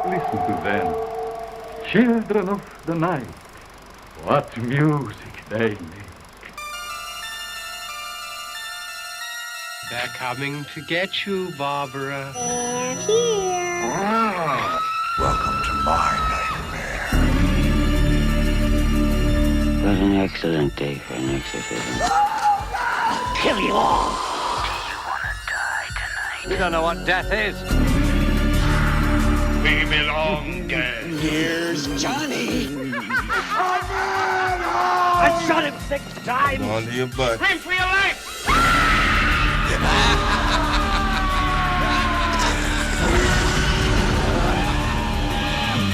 Listen to them, children of the night. What music they make. They're coming to get you, Barbara. They're here. Welcome to my nightmare. What an excellent day for an exorcism. Kill you all. You wanna die tonight? You don't know what death is. We belong dead. Here's Johnny. I shot him 6 times. Onto your butt. Run for your life.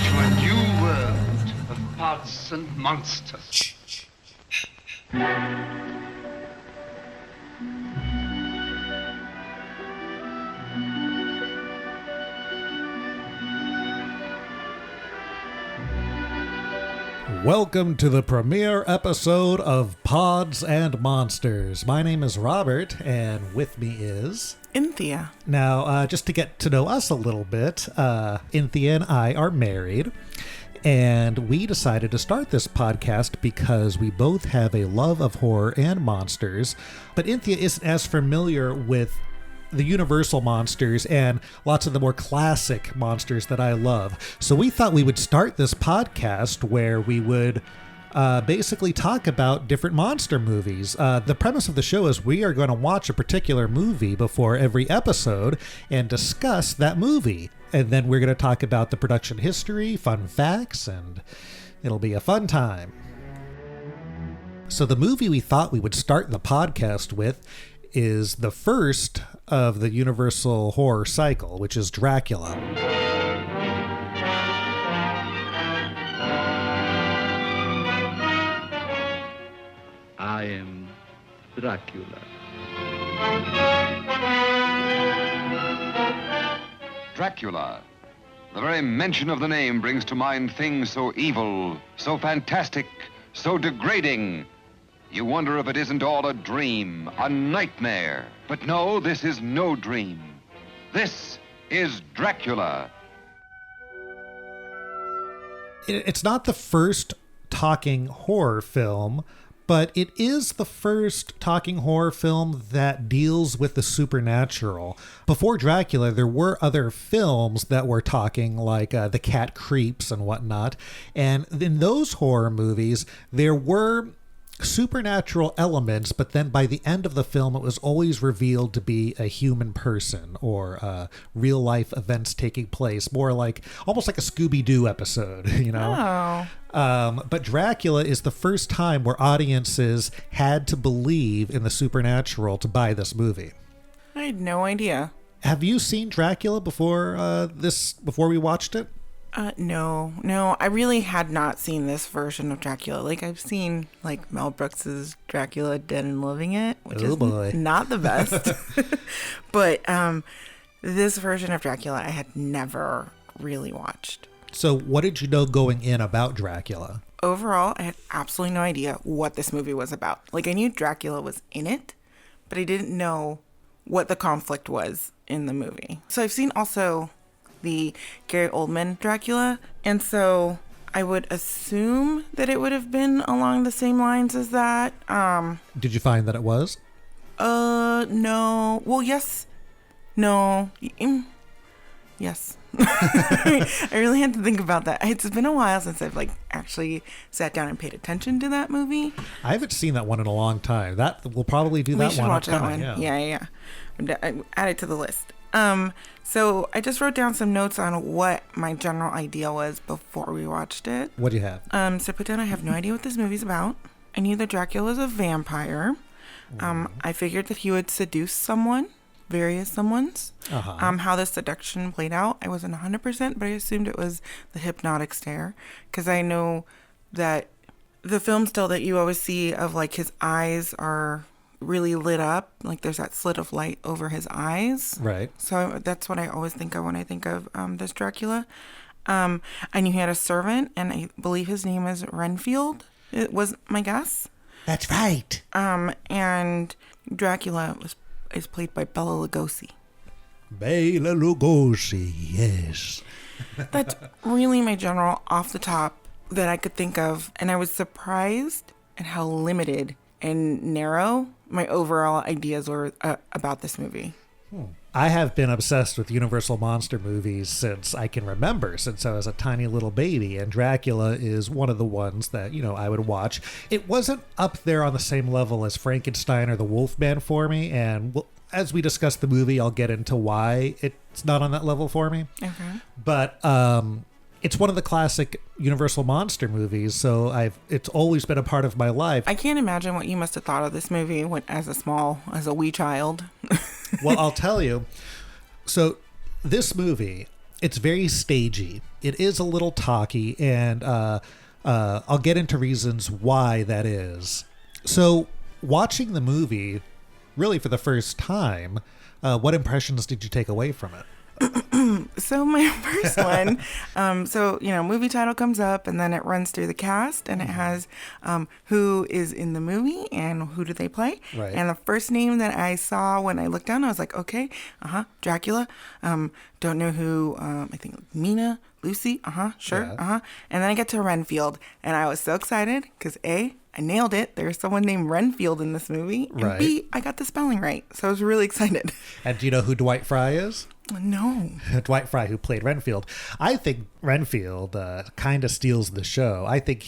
To a new world of gods and monsters. Welcome to the premiere episode of Pods and Monsters. My name is Robert, and with me is... Inthia. Now, just to get to know us a little bit, Inthia and I are married, and we decided to start this podcast because we both have a love of horror and monsters, but Inthia isn't as familiar with the universal monsters and lots of the more classic monsters that I love. So we thought we would start this podcast where we would basically talk about different monster movies. The premise of the show is we are going to watch a particular movie before every episode and discuss that movie. And then we're going to talk about the production history, fun facts, and it'll be a fun time. So the movie we thought we would start the podcast with is the first of the Universal horror cycle, which is Dracula. I am Dracula. Dracula. The very mention of the name brings to mind things so evil, so fantastic, so degrading. You wonder if it isn't all a dream, a nightmare. But no, this is no dream. This is Dracula. It's not the first talking horror film, but it is the first talking horror film that deals with the supernatural. Before Dracula, there were other films that were talking, like The Cat Creeps and whatnot. And in those horror movies, there were supernatural elements, but then by the end of the film, it was always revealed to be a human person or real life events taking place, more like almost like a Scooby-Doo episode, you know? Oh. But Dracula is the first time where audiences had to believe in the supernatural to buy this movie. I had no idea. Have you seen Dracula before we watched it? No, I really had not seen this version of Dracula. Like, I've seen, like, Mel Brooks's Dracula Dead and Loving It, which is not the best. But this version of Dracula I had never really watched. So what did you know going in about Dracula? Overall, I had absolutely no idea what this movie was about. Like, I knew Dracula was in it, but I didn't know what the conflict was in the movie. So I've seen also the Gary Oldman Dracula, and so I would assume that it would have been along the same lines as that. Did you find that it was? No. Well, yes. No. Yes. I really had to think about that. It's been a while since I've actually sat down and paid attention to that movie. I haven't seen that one in a long time. We'll probably do that one. We should watch that one. Yeah. Add it to the list. So I just wrote down some notes on what my general idea was before we watched it. What do you have? So I put down, I have no idea what this movie's about. I knew that Dracula was a vampire. I figured that he would seduce someone, various someones. Uh-huh. How the seduction played out, I wasn't 100%, but I assumed it was the hypnotic stare, because I know that the film still that you always see of his eyes are really lit up, like there's that slit of light over his eyes. Right. So that's what I always think of when I think of this Dracula. I knew he had a servant, and I believe his name is Renfield. It was my guess. That's right. And Dracula is played by Bela Lugosi. Bela Lugosi, yes. That's really my general off the top that I could think of. And I was surprised at how limited and narrow my overall ideas were about this movie. I have been obsessed with Universal monster movies since I can remember, since I was a tiny little baby, and Dracula is one of the ones that, I would watch. It wasn't up there on the same level as Frankenstein or the Wolfman for me, and as we discuss the movie, I'll get into why it's not on that level for me. Okay. But it's one of the classic Universal monster movies, so it's always been a part of my life. I can't imagine what you must have thought of this movie as a wee child. Well, I'll tell you. So this movie, it's very stagey. It is a little talky, and I'll get into reasons why that is. So watching the movie, really for the first time, what impressions did you take away from it? So my first one, movie title comes up and then it runs through the cast and it has who is in the movie and who do they play. Right. And the first name that I saw when I looked down, I was like, okay, Dracula. Don't know who, I think Mina, Lucy, sure, Yeah. And then I get to Renfield and I was so excited because I nailed it. There's someone named Renfield in this movie. And Right. B, I got the spelling right. So I was really excited. And do you know who Dwight Fry is? No. Dwight Fry, who played Renfield. I think Renfield kind of steals the show. I think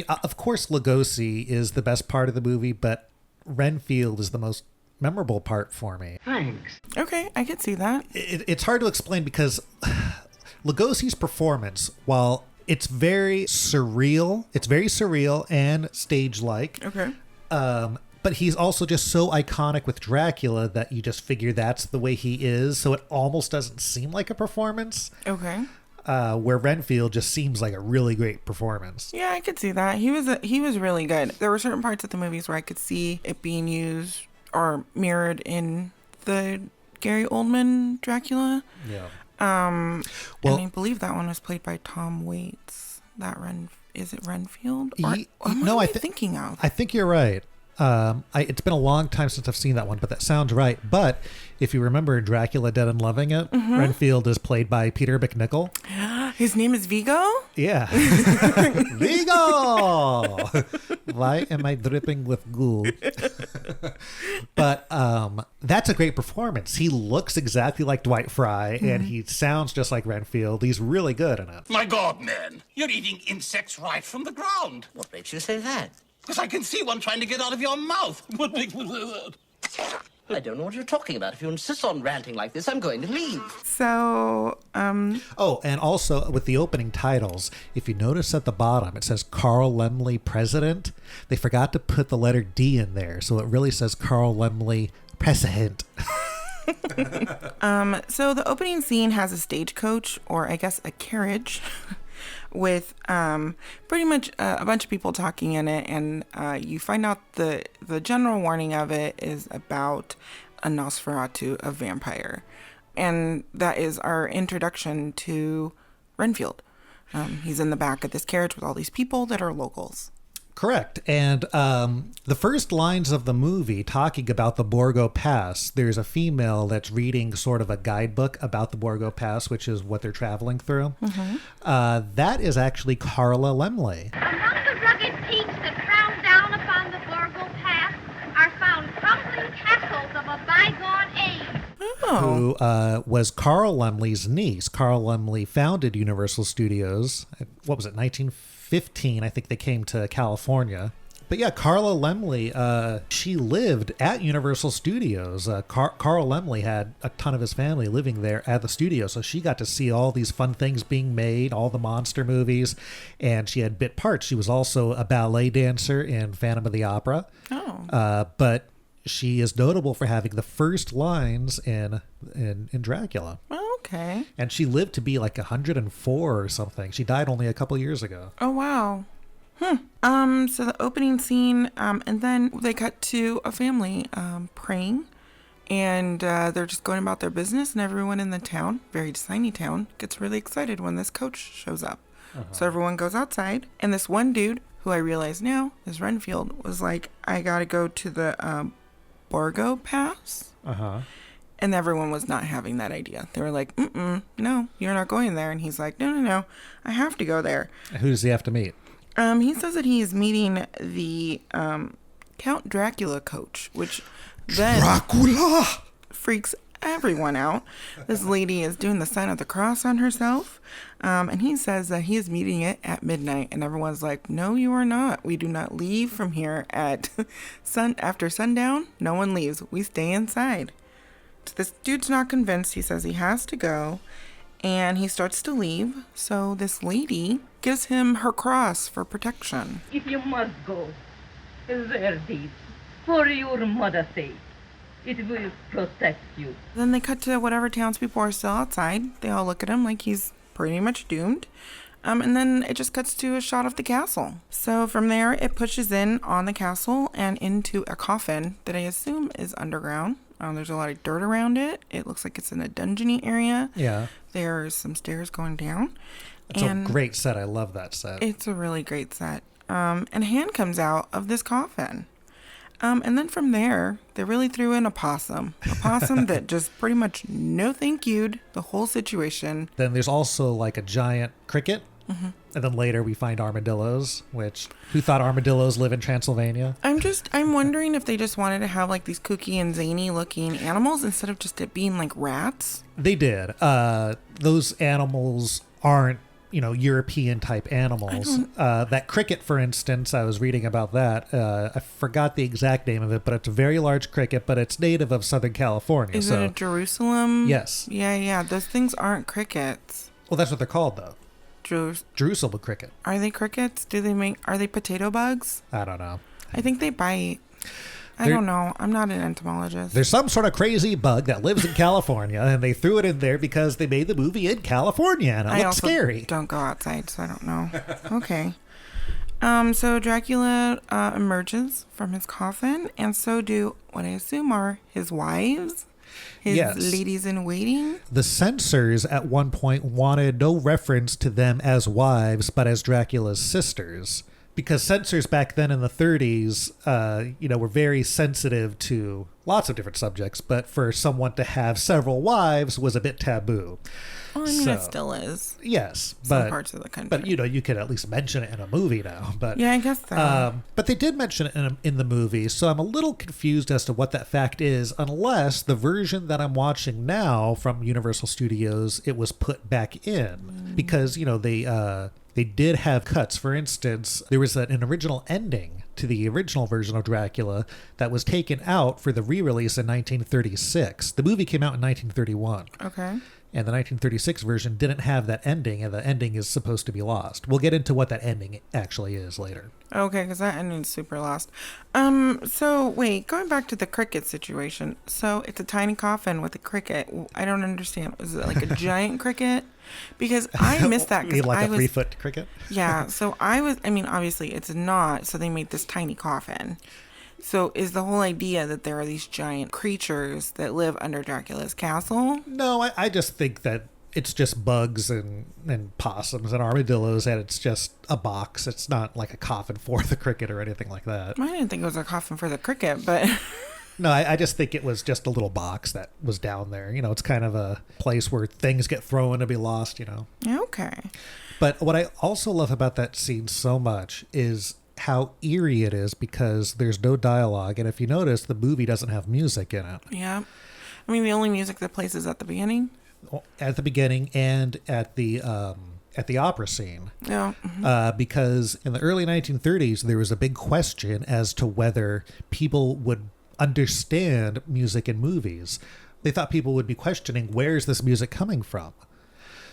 of course Lugosi is the best part of the movie, but Renfield is the most memorable part for me. Thanks. Okay, I could see that. It's hard to explain because Lugosi's performance, while it's very surreal and stage-like. Okay. But he's also just so iconic with Dracula that you just figure that's the way he is. So it almost doesn't seem like a performance. Okay. Where Renfield just seems like a really great performance. Yeah, I could see that. He was really good. There were certain parts of the movies where I could see it being used or mirrored in the Gary Oldman Dracula. Yeah. And I believe that one was played by Tom Waits. Is it Renfield? Or, thinking of? I think you're right. It's been a long time since I've seen that one, but that sounds right. But if you remember Dracula Dead and Loving It, Renfield is played by Peter McNichol. His name is Vigo? Yeah. Vigo! Why am I dripping with goo? But that's a great performance. He looks exactly like Dwight Fry, and he sounds just like Renfield. He's really good in it. My God, man, you're eating insects right from the ground. What makes you say that? Because I can see one trying to get out of your mouth. I don't know what you're talking about. If you insist on ranting like this, I'm going to leave. So, Oh, and also with the opening titles, if you notice at the bottom, it says Carl Laemmle President. They forgot to put the letter D in there, so it really says Carl Laemmle President. So the opening scene has a stagecoach, or I guess a carriage, with pretty much a bunch of people talking in it, and you find out the general warning of it is about a Nosferatu, a vampire, and that is our introduction to Renfield. He's in the back of this carriage with all these people that are locals. Correct. And the first lines of the movie talking about the Borgo Pass, there's a female that's reading sort of a guidebook about the Borgo Pass, which is what they're traveling through. That is actually Carla Laemmle. Among the rugged peaks that frown down upon the Borgo Pass are found crumbling castles of a bygone age. Who was Carl Laemmle's niece. Carl Laemmle founded Universal Studios. What was it, 1915? I think they came to California. But yeah, Carla Laemmle, she lived at Universal Studios. Carl Laemmle had a ton of his family living there at the studio, so she got to see all these fun things being made, all the monster movies, and she had bit parts. She was also a ballet dancer in Phantom of the Opera. But she is notable for having the first lines in Dracula. Okay. And she lived to be like 104 or something. She died only a couple years ago. Oh, wow. So the opening scene, and then they cut to a family praying, and they're just going about their business, and everyone in the town, very tiny town, gets really excited when this coach shows up. So everyone goes outside, and this one dude, who I realize now is Renfield, was like, I gotta go to the Borgo Pass. And everyone was not having that idea. They were like, no, you're not going there. And he's like, no, I have to go there. Who does he have to meet? He says that he is meeting the Count Dracula coach, which then Dracula freaks everyone out. This lady is doing the sign of the cross on herself. And he says that he is meeting it at midnight. And everyone's like, no, you are not. We do not leave from here at after sundown. No one leaves. We stay inside. So this dude's not convinced. He says he has to go. And he starts to leave. So this lady gives him her cross for protection. If you must go, wear this for your mother's sake. It will protect you. Then they cut to whatever townspeople are still outside. They all look at him like he's pretty much doomed. And then it just cuts to a shot of the castle. So from there, it pushes in on the castle and into a coffin that I assume is underground. There's a lot of dirt around it. It looks like it's in a dungeony area. Yeah. There's some stairs going down. It's a great set. I love that set. It's a really great set. And a hand comes out of this coffin. And then from there, they really threw in a possum. A possum that just pretty much no thank you'd the whole situation. Then there's also like a giant cricket. Mm-hmm. And then later we find armadillos, which who thought armadillos live in Transylvania? I'm wondering if they just wanted to have like these kooky and zany looking animals instead of just it being like rats. They did. Those animals aren't, European type animals. That cricket, for instance, I was reading about that. I forgot the exact name of it, but it's a very large cricket, but it's native of Southern California. Is it a Jerusalem? Yes. Yeah. Those things aren't crickets. Well, that's what they're called, though. Jerusalem cricket. Are they crickets? Are they potato bugs? I don't know. I think they bite. I don't know. I'm not an entomologist. There's some sort of crazy bug that lives in California, and they threw it in there because they made the movie in California, and it looks scary. Don't go outside, so I don't know. Okay. So Dracula emerges from his coffin, and so do what I assume are his wives. His ladies in waiting. The censors at one point wanted no reference to them as wives, but as Dracula's sisters. Because censors back then in the 30s, were very sensitive to lots of different subjects, but for someone to have several wives was a bit taboo. Well, I mean, it still is. Yes. Some parts of the country. But, you could at least mention it in a movie now. But yeah, I guess so. But they did mention it in the movie, so I'm a little confused as to what that fact is, unless the version that I'm watching now from Universal Studios, it was put back in. Because, they did have cuts. For instance, there was an original ending to the original version of Dracula that was taken out for the re-release in 1936. The movie came out in 1931. Okay. And the 1936 version didn't have that ending, and the ending is supposed to be lost. We'll get into what that ending actually is later. Okay, because that ending's super lost. So, wait, going back to the cricket situation. So, it's a tiny coffin with a cricket. I don't understand. Is it like a giant cricket? Because I missed that. Like a 3-foot cricket? Yeah, so obviously it's not, so they made this tiny coffin. So is the whole idea that there are these giant creatures that live under Dracula's castle? No, I just think that it's just bugs and possums and armadillos, and it's just a box. It's not like a coffin for the cricket or anything like that. I didn't think it was a coffin for the cricket, but... No, I just think it was just a little box that was down there. It's kind of a place where things get thrown to be lost, Okay. But what I also love about that scene so much is how eerie it is because there's no dialogue. And if you notice, the movie doesn't have music in it. Yeah. I mean, the only music that plays is at the beginning. At the beginning and at the opera scene. Yeah. Mm-hmm. Because in the early 1930s, there was a big question as to whether people would understand music in movies. They thought people would be questioning, where's this music coming from?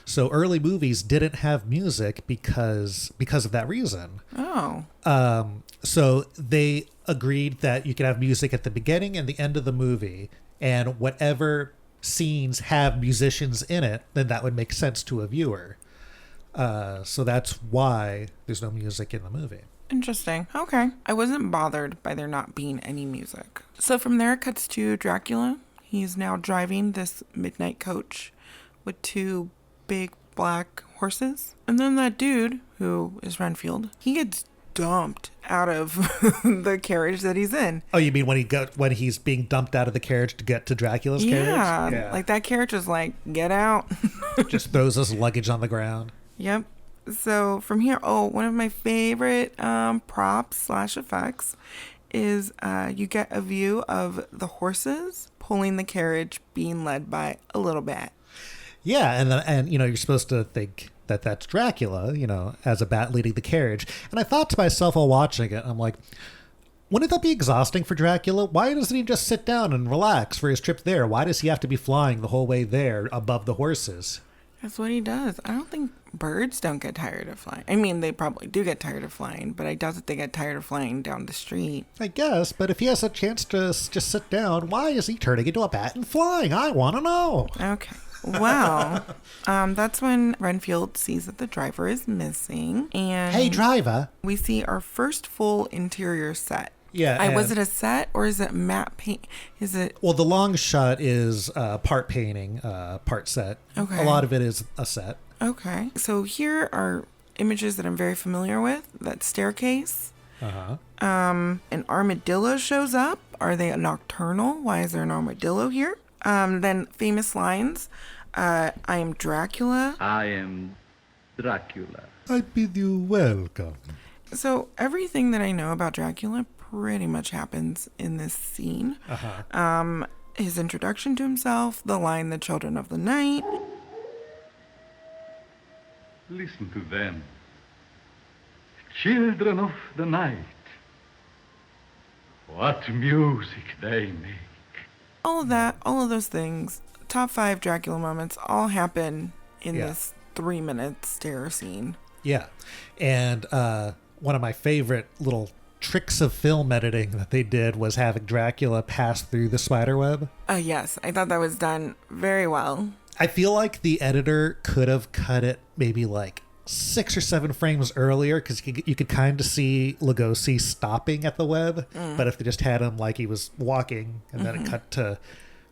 So early movies didn't have music because of that reason. Oh. So they agreed that you could have music at the beginning and the end of the movie, and whatever scenes have musicians in it, then that would make sense to a viewer. So that's why there's no music in the movie. Interesting. Okay. I wasn't bothered by there not being any music. So from there it cuts to Dracula. He's now driving this midnight coach with 2 big black horses. And then that dude, who is Renfield, he gets dumped out of the carriage that he's in. Oh, you mean when he's being dumped out of the carriage to get to Dracula's carriage? Yeah, like that carriage is like, get out. Just throws his luggage on the ground. Yep. So from here, one of my favorite props / effects is you get a view of the horses pulling the carriage being led by a little bat. Yeah, and you're supposed to think that that's Dracula, as a bat leading the carriage. And I thought to myself while watching it, I'm like, wouldn't that be exhausting for Dracula? Why doesn't he just sit down and relax for his trip there? Why does he have to be flying the whole way there above the horses? That's what he does. I don't think birds don't get tired of flying. I mean, they probably do get tired of flying, but I doubt that they get tired of flying down the street. I guess, but if he has a chance to just sit down, why is he turning into a bat and flying? I want to know. Okay. Well, that's when Renfield sees that the driver is missing. And hey, driver. We see our first full interior set. Yeah. Was it a set or is it matte paint? Is it? Well, the long shot is part painting, part set. Okay. A lot of it is a set. Okay. So here are images that I'm very familiar with. That staircase. Uh-huh. An armadillo shows up. Are they a nocturnal? Why is there an armadillo here? Then famous lines. I am Dracula. I am Dracula. I bid you welcome. So everything that I know about Dracula pretty much happens in this scene. Uh-huh. His introduction to himself, the line, the children of the night. Listen to them. Children of the night. What music they make. All of that, all of those things, top 5 Dracula moments all happen in this 3-minute stare scene. Yeah. And one of my favorite little tricks of film editing that they did was having Dracula pass through the spiderweb. Yes, I thought that was done very well. I feel like the editor could have cut it maybe like 6 or 7 frames earlier, because you could kind of see Lugosi stopping at the web. But if they just had him like he was walking and then it cut to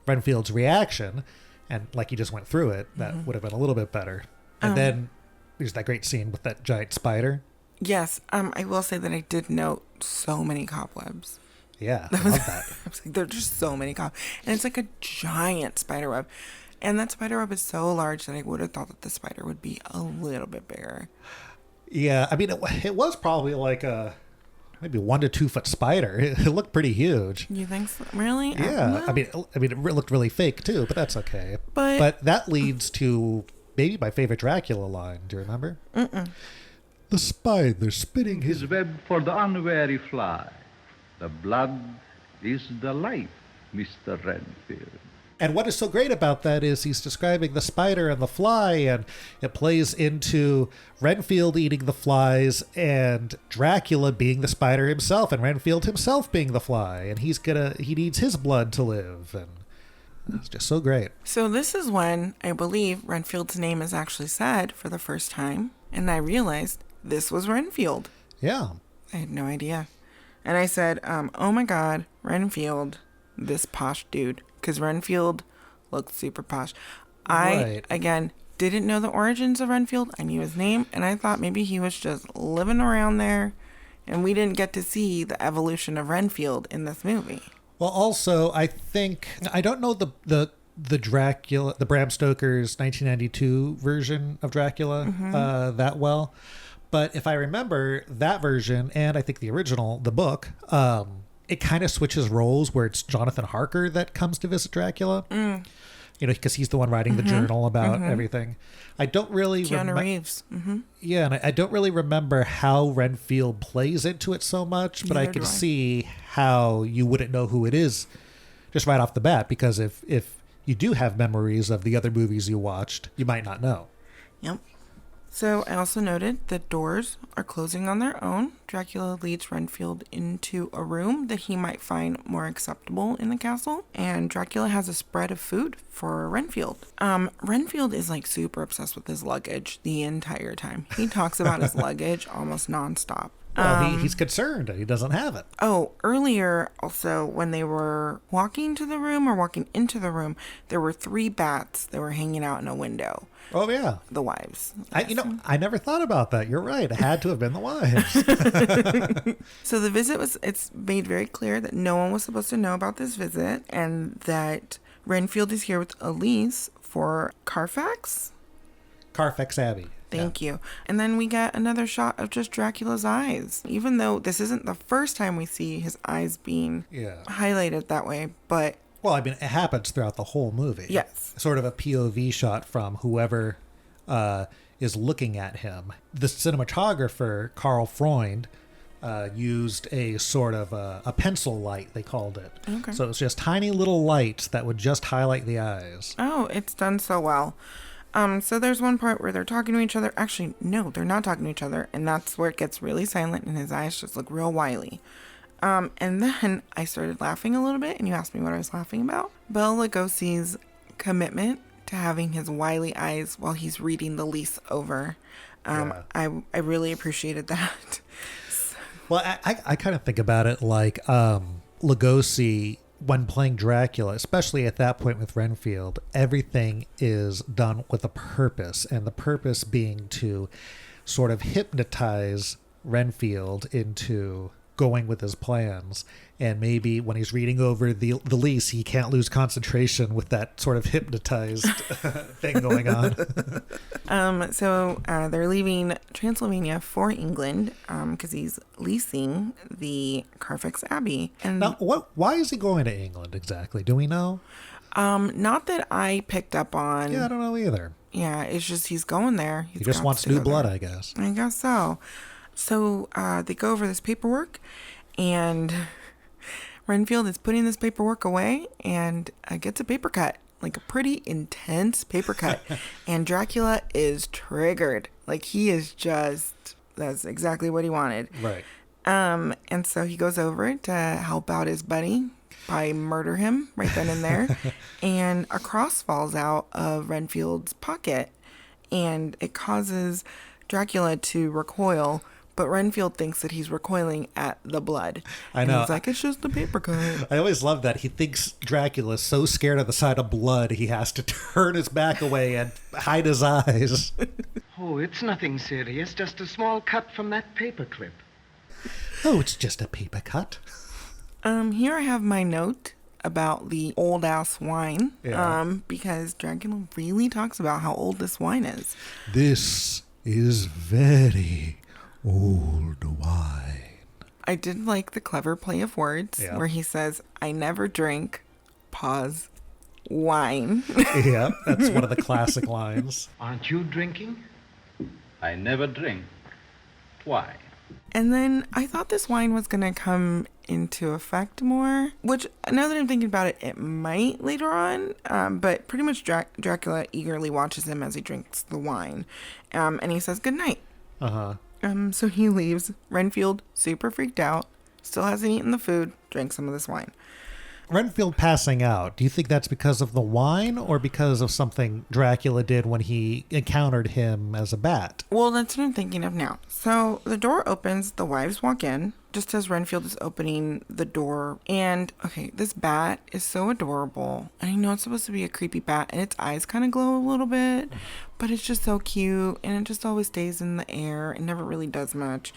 Renfield's reaction and like he just went through it, that would have been a little bit better. And then there's that great scene with that giant spider. Yes, I will say that I did note so many cobwebs. Yeah, I love that. I was like, there are just so many cobwebs. And it's like a giant spider web. And that spider web is so large that I would have thought that the spider would be a little bit bigger. Yeah, I mean, it was probably like a maybe 1 to 2 foot spider. It looked pretty huge. You think so? Really? Yeah, Well, I mean, it looked really fake too, but that's okay. But that leads to maybe my favorite Dracula line. Do you remember? The spider spinning His web for the unwary fly. The blood is the life, Mr. Renfield. And what is so great about that is he's describing the spider and the fly, and it plays into Renfield eating the flies and Dracula being the spider himself and Renfield himself being the fly, and he needs his blood to live, and it's just so great. So this is when I believe Renfield's name is actually said for the first time, and I realized this was Renfield. Yeah. I had no idea. And I said, oh my God, Renfield, this posh dude. Because Renfield looked super posh. I, again, didn't know the origins of Renfield. I knew his name, and I thought maybe he was just living around there, and we didn't get to see the evolution of Renfield in this movie. Well, also, I don't know the Dracula, the Bram Stoker's 1992 version of Dracula that well. But if I remember that version, and I think the original, the book, it kind of switches roles where it's Jonathan Harker that comes to visit Dracula. Because he's the one writing the journal about everything. I don't really Keanu Reeves. Yeah, and I don't really remember how Renfield plays into it so much, but I can see how you wouldn't know who it is just right off the bat, because if you do have memories of the other movies you watched, you might not know. Yep. So I also noted that doors are closing on their own. Dracula leads Renfield into a room that he might find more acceptable in the castle. And Dracula has a spread of food for Renfield. Renfield is like super obsessed with his luggage the entire time. He talks about his luggage almost nonstop. Well, he's concerned that he doesn't have it. Oh, earlier also when they were walking to the room or walking into the room, there were 3 bats that were hanging out in a window. Oh, yeah. The wives. I never thought about that. You're right. It had to have been the wives. So the visit it's made very clear that no one was supposed to know about this visit and that Renfield is here with Elise for Carfax Abbey. Thank you. And then we get another shot of just Dracula's eyes, even though this isn't the first time we see his eyes being highlighted that way. But well, I mean, it happens throughout the whole movie. Yes. Sort of a POV shot from whoever is looking at him. The cinematographer, Carl Freund, used a sort of a pencil light, they called it. Okay. So it's just tiny little lights that would just highlight the eyes. Oh, it's done so well. So there's one part where they're talking to each other. Actually, no, they're not talking to each other. And that's where it gets really silent and his eyes just look real wily. And then I started laughing a little bit and you asked me what I was laughing about. Bela Lugosi's commitment to having his wily eyes while he's reading the lease over. I really appreciated that. Well, I kind of think about it like Lugosi, when playing Dracula, especially at that point with Renfield, everything is done with a purpose, and the purpose being to sort of hypnotize Renfield into going with his plans. And maybe when he's reading over the lease, he can't lose concentration with that sort of hypnotized thing going on. So they're leaving Transylvania for England because he's leasing the Carfax Abbey. And now, why is he going to England exactly? Do we know? Not that I picked up on. Yeah, I don't know either. Yeah, it's just he's going there. He just wants new blood, I guess. I guess so. So they go over this paperwork, and Renfield is putting this paperwork away and gets a paper cut, like a pretty intense paper cut. And Dracula is triggered. Like he is just, that's exactly what he wanted. Right. And so he goes over to help out his buddy by murder him right then and there. And a cross falls out of Renfield's pocket and it causes Dracula to recoil. But Renfield thinks that he's recoiling at the blood. I know. And he's like, it's just a paper cut. I always love that. He thinks Dracula's so scared of the sight of blood, he has to turn his back away and hide his eyes. Oh, it's nothing serious. Just a small cut from that paperclip. Oh, it's just a paper cut. Here I have my note about the old-ass wine. Yeah. Because Dracula really talks about how old this wine is. This is very old wine. I did like the clever play of words where he says, I never drink, pause, wine. Yeah, that's one of the classic lines. Aren't you drinking? I never drink. Why? And then I thought this wine was going to come into effect more, which now that I'm thinking about it, it might later on. But pretty much Dracula eagerly watches him as he drinks the wine. And he says goodnight. Uh-huh. So he leaves. Renfield, super freaked out, still hasn't eaten the food, drank some of this wine. Renfield passing out, do you think that's because of the wine or because of something Dracula did when he encountered him as a bat? Well, that's what I'm thinking of now. So the door opens, the wives walk in, just as Renfield is opening the door. And, okay, this bat is so adorable. And I know it's supposed to be a creepy bat, and its eyes kind of glow a little bit, but it's just so cute, and it just always stays in the air. It never really does much.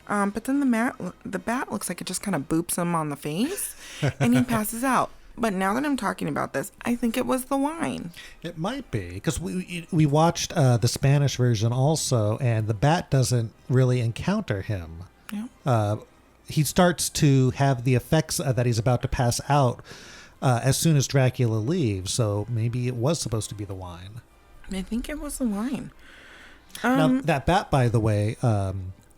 But then the bat looks like it just kind of boops him on the face, and he passes out. But now that I'm talking about this, I think it was the wine. It might be, because we watched the Spanish version also, and the bat doesn't really encounter him. Yeah. He starts to have the effects that he's about to pass out as soon as Dracula leaves, so maybe it was supposed to be the wine. I think it was the wine. Now, that bat, by the way...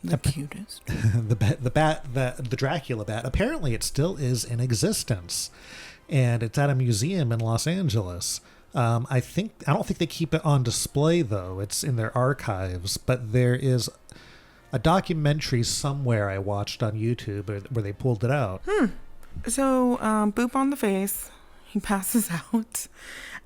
the cutest. the Dracula bat, apparently it still is in existence. And it's at a museum in Los Angeles. I don't think they keep it on display, though. It's in their archives. But there is a documentary somewhere I watched on YouTube where they pulled it out. So, boop on the face. He passes out.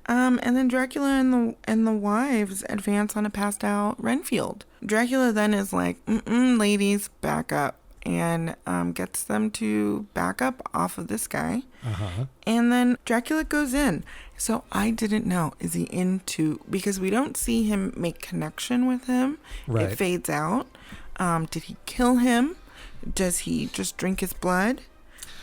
And then Dracula and the wives advance on a passed out Renfield. Dracula then is like, ladies, back up. and gets them to back up off of this guy. Uh-huh. And then Dracula goes in. So I didn't know, is he into, because we don't see him make connection with him. Right. It fades out. Did he kill him? Does he just drink his blood?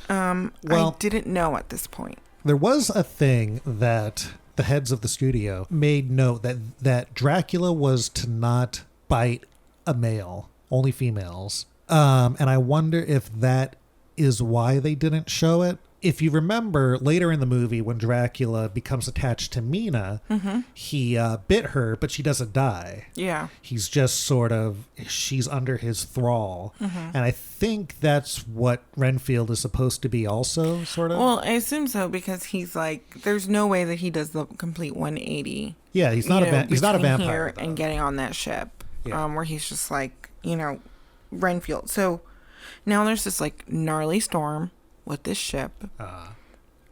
I didn't know at this point. There was a thing that the heads of the studio made note that Dracula was to not bite a male, only females. And I wonder if that is why they didn't show it. If you remember later in the movie when Dracula becomes attached to Mina, he bit her, but she doesn't die. Yeah. He's just she's under his thrall. And I think that's what Renfield is supposed to be also, sort of. Well, I assume so, because he's like, there's no way that he does the complete 180. Yeah, he's not he's not a vampire. Here and getting on that ship, where he's just like, Renfield. So now there's this like gnarly storm with this ship.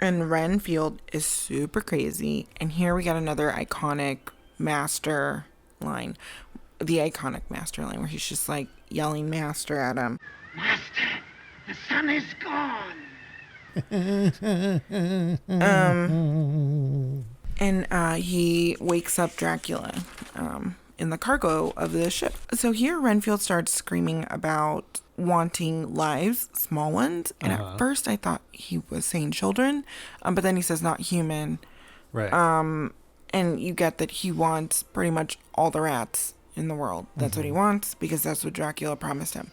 And Renfield is super crazy. And here we got another iconic master line. The iconic master line where he's just like yelling master at him. Master, the sun is gone. And he wakes up Dracula in the cargo of the ship. So here Renfield starts screaming about wanting lives, small ones. And at first I thought he was saying children, but then he says not human. Right. And you get that he wants pretty much all the rats in the world. That's what he wants, because that's what Dracula promised him.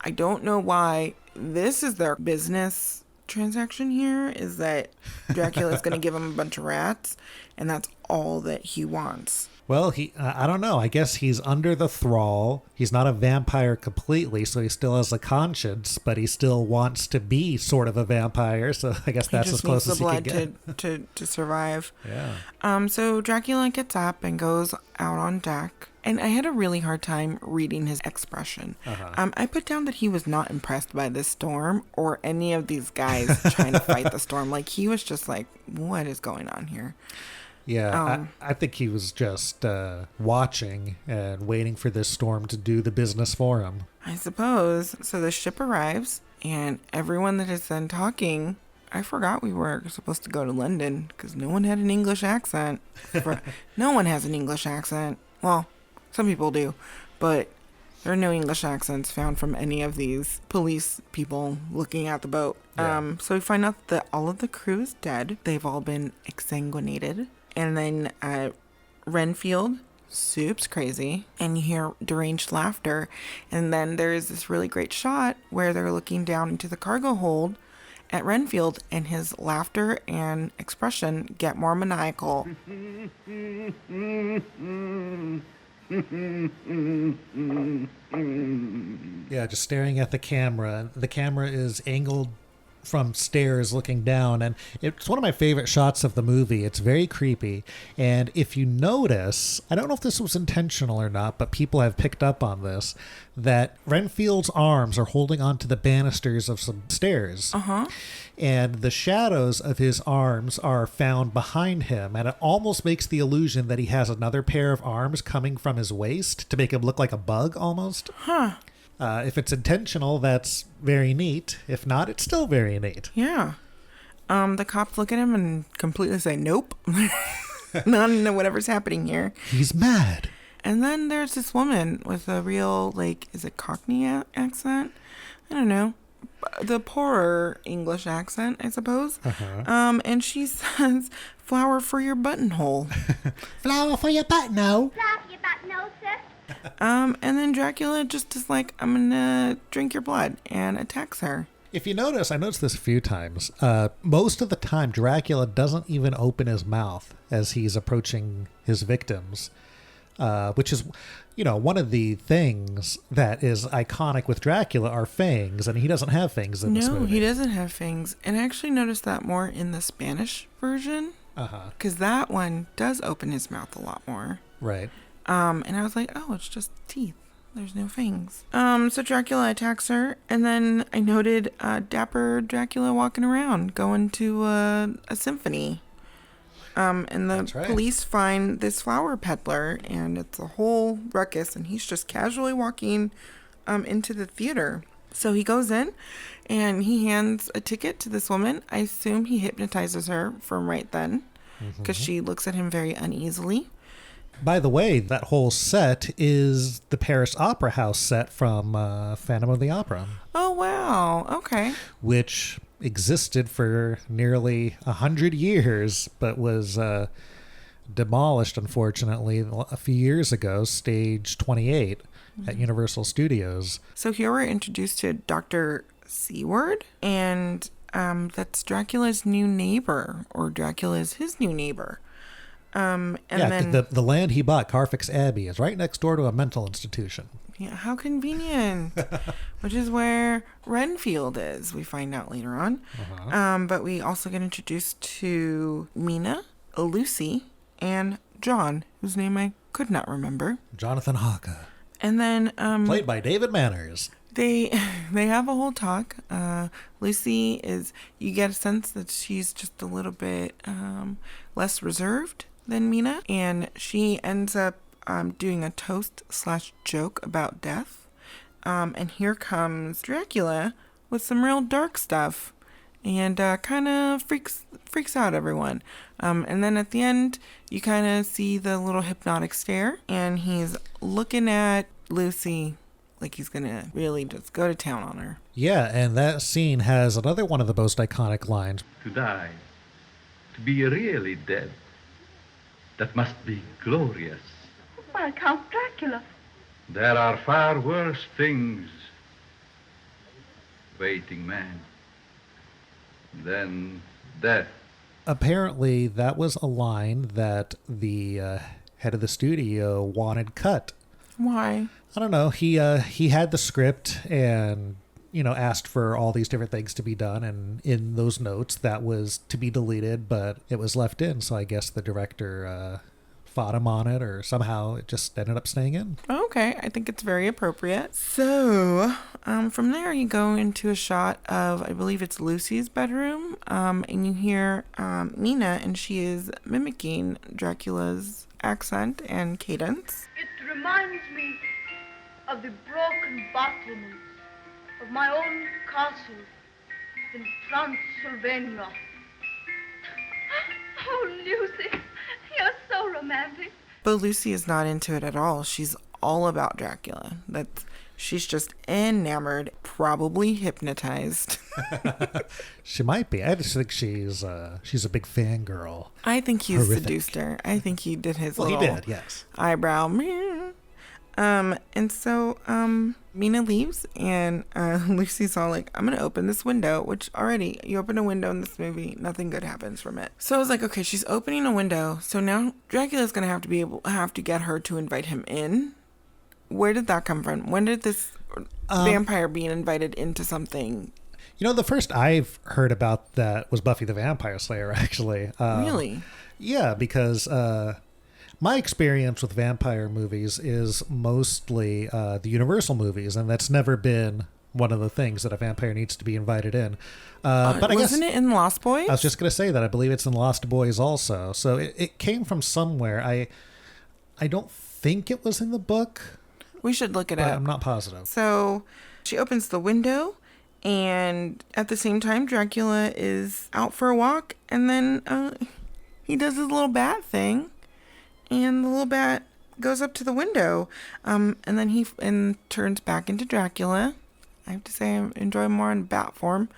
I don't know why this is their business transaction here, is that Dracula is going to give him a bunch of rats, and that's all that he wants. Well, I don't know. I guess he's under the thrall. He's not a vampire completely, so he still has a conscience, but he still wants to be sort of a vampire. So I guess that's as close as he can get. to survive. Yeah. So Dracula gets up and goes out on deck. And I had a really hard time reading his expression. I put down that he was not impressed by this storm or any of these guys trying to fight the storm. Like, he was just like, what is going on here? Yeah, I think he was just watching and waiting for this storm to do the business for him. I suppose. So the ship arrives, and everyone that is then talking, I forgot we were supposed to go to London because no one had an English accent. No one has an English accent. Well, some people do, but there are no English accents found from any of these police people looking at the boat. Yeah. So we find out that all of the crew is dead. They've all been exsanguinated. And then Renfield, soup's crazy, and you hear deranged laughter. And then there is this really great shot where they're looking down into the cargo hold at Renfield, and his laughter and expression get more maniacal. Yeah, just staring at the camera. The camera is angled from stairs looking down, and it's one of my favorite shots of the movie. It's very creepy, and if you notice, I don't know if this was intentional or not, but people have picked up on this, that Renfield's arms are holding onto the banisters of some stairs, and the shadows of his arms are found behind him, and it almost makes the illusion that he has another pair of arms coming from his waist to make him look like a bug almost. If it's intentional, that's very neat. If not, it's still very neat. Yeah. The cops look at him and completely say, nope. None of whatever's happening here. He's mad. And then there's this woman with a real, like, is it Cockney accent? I don't know. The poorer English accent, I suppose. And she says, flower for your buttonhole. Flower for your buttonhole. Flower for your buttonhole, sis. And then Dracula just is like, I'm gonna drink your blood, and attacks her. If you notice, I noticed this a few times. Most of the time, Dracula doesn't even open his mouth as he's approaching his victims, which is, one of the things that is iconic with Dracula are fangs, and he doesn't have fangs in this movie. No, he doesn't have fangs. And I actually noticed that more in the Spanish version. Because that one does open his mouth a lot more. Right. And I was like, oh, it's just teeth. There's no fangs. So Dracula attacks her, and then I noted dapper Dracula walking around, going to a symphony. And the police find this flower peddler, and it's a whole ruckus, and he's just casually walking into the theater. So he goes in and he hands a ticket to this woman. I assume he hypnotizes her from right then because she looks at him very uneasily. By the way, that whole set is the Paris Opera House set from Phantom of the Opera. Oh, wow. Okay. Which existed for nearly 100 years, but was demolished, unfortunately, a few years ago, stage 28 at Universal Studios. So here we're introduced to Dr. Seward, and that's Dracula's new neighbor, or Dracula's his new neighbor. Then the land he bought, Carfax Abbey, is right next door to a mental institution. Yeah, how convenient. Which is where Renfield is, we find out later on. But we also get introduced to Mina, Lucy, and John, whose name I could not remember. Jonathan Hawker. And then played by David Manners. They have a whole talk. Lucy you get a sense that she's just a little bit less reserved than Mina, and she ends up doing a toast/joke about death. And here comes Dracula with some real dark stuff, and kind of freaks out everyone. And then at the end, you kind of see the little hypnotic stare, and he's looking at Lucy like he's gonna really just go to town on her. Yeah, and that scene has another one of the most iconic lines. To die, to be really dead, that must be glorious. Why, Count Dracula. There are far worse things waiting man than death. Apparently, that was a line that the head of the studio wanted cut. Why? I don't know. He had the script and, asked for all these different things to be done. And in those notes, that was to be deleted, but it was left in. So I guess the director fought him on it, or somehow it just ended up staying in. Okay, I think it's very appropriate. So from there, you go into a shot of, I believe it's Lucy's bedroom. And you hear Mina, and she is mimicking Dracula's accent and cadence. It reminds me of the broken battlements of my own castle in Transylvania. Oh, Lucy, you're so romantic. But Lucy is not into it at all. She's all about Dracula. She's just enamored, probably hypnotized. She might be. I just think she's a big fangirl. I think he's seduced her. I think he did his little he did, yes. Eyebrow. And so Mina leaves, and Lucy's all like, I'm going to open this window, which already, you open a window in this movie, nothing good happens from it. So I was like, okay, she's opening a window. So now Dracula's going to have to get her to invite him in. Where did that come from? When did this vampire being invited into something? The first I've heard about that was Buffy the Vampire Slayer, actually. Really? Yeah, because my experience with vampire movies is mostly the Universal movies, and that's never been one of the things that a vampire needs to be invited in. But I wasn't it in Lost Boys? I was just going to say that. I believe it's in Lost Boys also. So it came from somewhere. I don't think it was in the book. We should look it up. I'm not positive. So she opens the window, and at the same time, Dracula is out for a walk, and then he does his little bat thing, and the little bat goes up to the window, and then he turns back into Dracula. I have to say, I enjoy him more in bat form.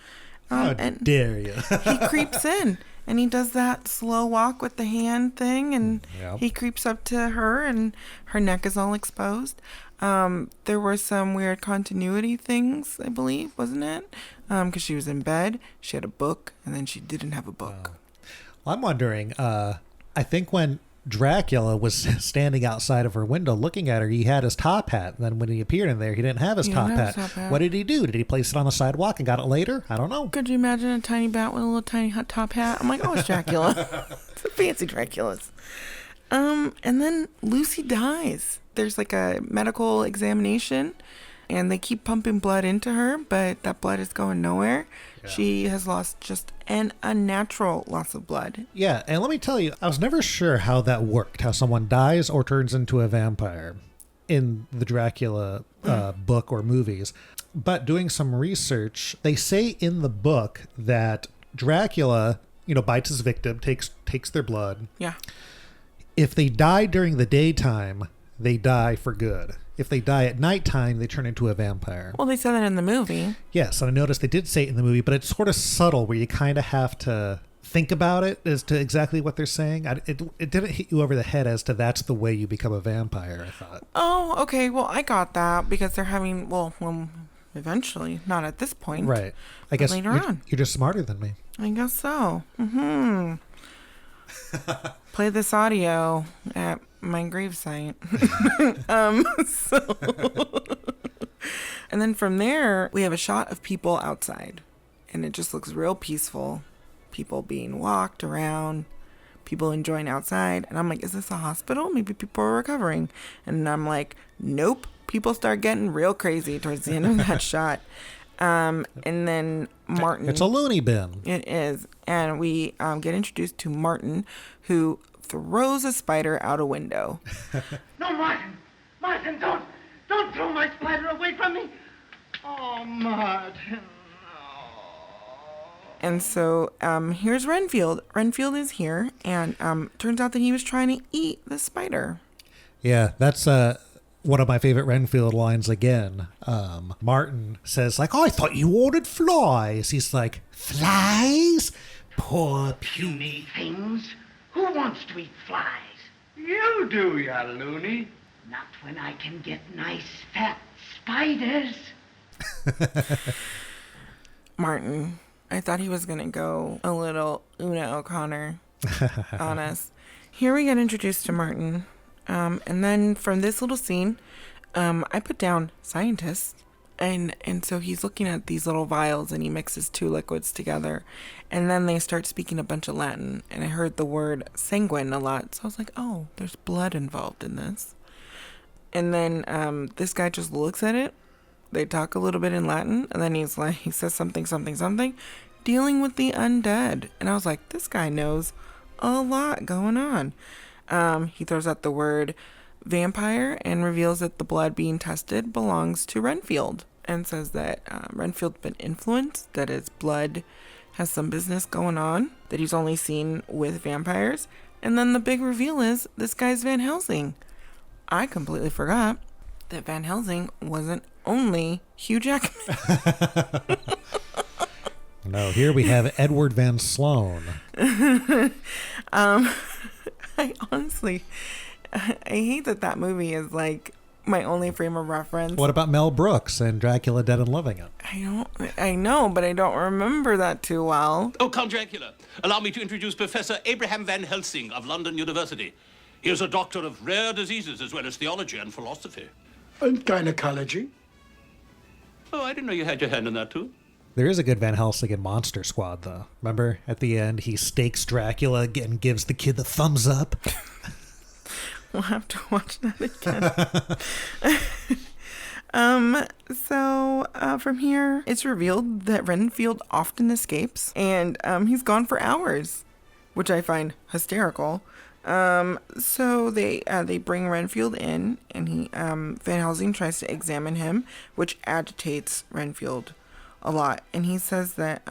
How dare you? He creeps in, and he does that slow walk with the hand thing, and Yep. He creeps up to her, and her neck is all exposed. There were some weird continuity things, I believe, wasn't it? Because she was in bed, she had a book, and then she didn't have a book. Well, I'm wondering, I think when Dracula was standing outside of her window looking at her, he had his top hat. And then when he appeared in there, he didn't have his top hat. What did he do? Did he place it on the sidewalk and got it later? I don't know. Could you imagine a tiny bat with a little tiny top hat? I'm like, oh, it's Dracula. It's a fancy Dracula's. And then Lucy dies. There's like a medical examination, and they keep pumping blood into her, but that blood is going nowhere. Yeah. She has lost just an unnatural loss of blood. Yeah, and let me tell you, I was never sure how that worked, how someone dies or turns into a vampire. in the Dracula book or movies. But doing some research, they say in the book that Dracula, bites his victim, takes their blood. Yeah. If they die during the daytime, they die for good. If they die at nighttime, they turn into a vampire. Well, they said that in the movie. Yes, and I noticed they did say it in the movie, but it's sort of subtle where you kind of have to think about it as to exactly what they're saying. It didn't hit you over the head as to that's the way you become a vampire, I thought. Oh, okay. Well, I got that because they're having, eventually, not at this point. Right. I guess later on. You're just smarter than me. I guess so. Play this audio at my gravesite. And then from there, we have a shot of people outside. And it just looks real peaceful. People being walked around. People enjoying outside. And I'm like, is this a hospital? Maybe people are recovering. And I'm like, nope. People start getting real crazy towards the end of that shot. And then Martin. It's a loony bin. It is. And we get introduced to Martin, who throws a spider out a window. No, Martin! Martin, don't throw my spider away from me! Oh, Martin. And so here's Renfield. Renfield is here, and turns out that he was trying to eat the spider. Yeah, that's one of my favorite Renfield lines again. Martin says, like, I thought you ordered flies. He's like, flies? Poor Puny things. Who wants to eat flies? You do, ya loony. Not when I can get nice fat spiders. Martin, I thought he was going to go a little Una O'Connor on us. Here we get introduced to Martin. And then from this little scene, I put down scientist. And so he's looking at these little vials and he mixes two liquids together. And then they start speaking a bunch of Latin. And I heard the word sanguine a lot. So I was like, oh, there's blood involved in this. And then this guy just looks at it. They talk a little bit in Latin. And then he says something, dealing with the undead. And I was like, this guy knows a lot going on. He throws out the word vampire and reveals that the blood being tested belongs to Renfield and says that Renfield's been influenced, that his blood has some business going on, that he's only seen with vampires. And then the big reveal is this guy's Van Helsing. I completely forgot that Van Helsing wasn't only Hugh Jackman. No, here we have Edward Van Sloan. I honestly, I hate that movie is like my only frame of reference. What about Mel Brooks and Dracula Dead and Loving It? I know, but I don't remember that too well. Oh, Count Dracula, allow me to introduce Professor Abraham Van Helsing of London University. He is a doctor of rare diseases as well as theology and philosophy. And gynecology? Oh, I didn't know you had your hand in that, too. There is a good Van Helsing in Monster Squad, though. Remember, at the end, he stakes Dracula and gives the kid the thumbs up. We'll have to watch that again. So from here, it's revealed that Renfield often escapes, and he's gone for hours, which I find hysterical. So they bring Renfield in, and Van Helsing tries to examine him, which agitates Renfield a lot. And he says that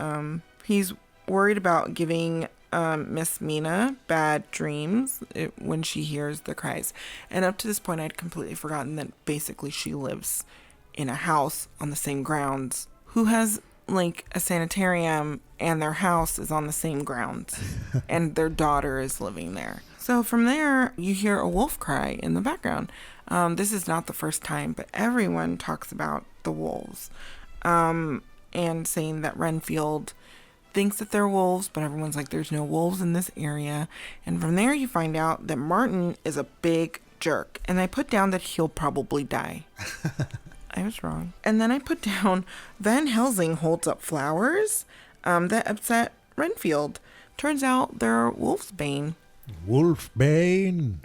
he's worried about giving Miss Mina bad dreams when she hears the cries. And up to this point, I'd completely forgotten that basically she lives in a house on the same grounds, who has like a sanitarium, and their house is on the same grounds, and their daughter is living there. So from there, you hear a wolf cry in the background. This is not the first time, but everyone talks about the wolves, and saying that Renfield thinks that they're wolves, but everyone's like, there's no wolves in this area. And from there, you find out that Martin is a big jerk. And I put down that he'll probably die. I was wrong. And then I put down Van Helsing holds up flowers that upset Renfield. Turns out they're wolfsbane. Wolfbane.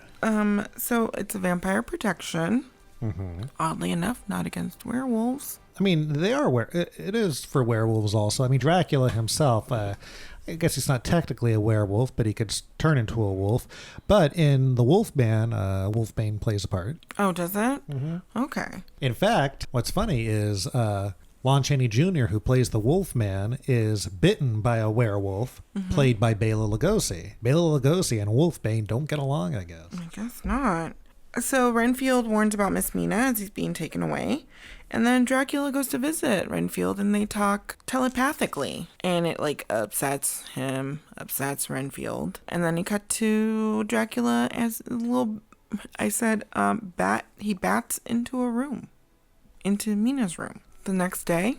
So it's a vampire protection. Mm-hmm. Oddly enough, not against werewolves. I mean, they are it is for werewolves also. I mean, Dracula himself, I guess he's not technically a werewolf, but he could turn into a wolf. But in The Wolfman, Wolfbane plays a part. Oh, does it? Mm-hmm. Okay. In fact, what's funny is Lon Chaney Jr., who plays the Wolfman, is bitten by a werewolf played by Bela Lugosi. Bela Lugosi and Wolfbane don't get along, I guess. I guess not. So Renfield warns about Miss Mina as he's being taken away. And then Dracula goes to visit Renfield and they talk telepathically. And it upsets him, upsets Renfield. And then he cut to Dracula as a little, he bats into a room, into Mina's room. The next day,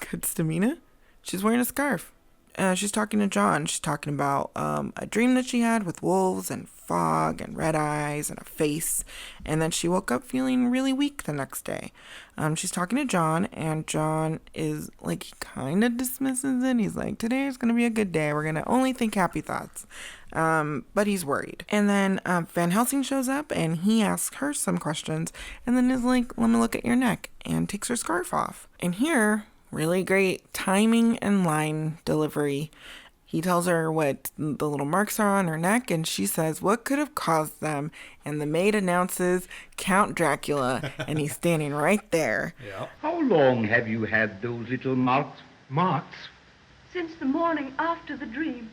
cuts to Mina. She's wearing a scarf. She's talking to John. She's talking about a dream that she had with wolves and fog and red eyes and a face. And then she woke up feeling really weak the next day. She's talking to John, and John is he kind of dismisses it. He's like, today is going to be a good day. We're going to only think happy thoughts. But he's worried. And then Van Helsing shows up, and he asks her some questions, and then is like, let me look at your neck, and takes her scarf off. And here, really great timing and line delivery. He tells her what the little marks are on her neck, and she says, what could have caused them? And the maid announces, Count Dracula, and he's standing right there. Yeah. How long have you had those little marks? Marks? Since the morning after the dream.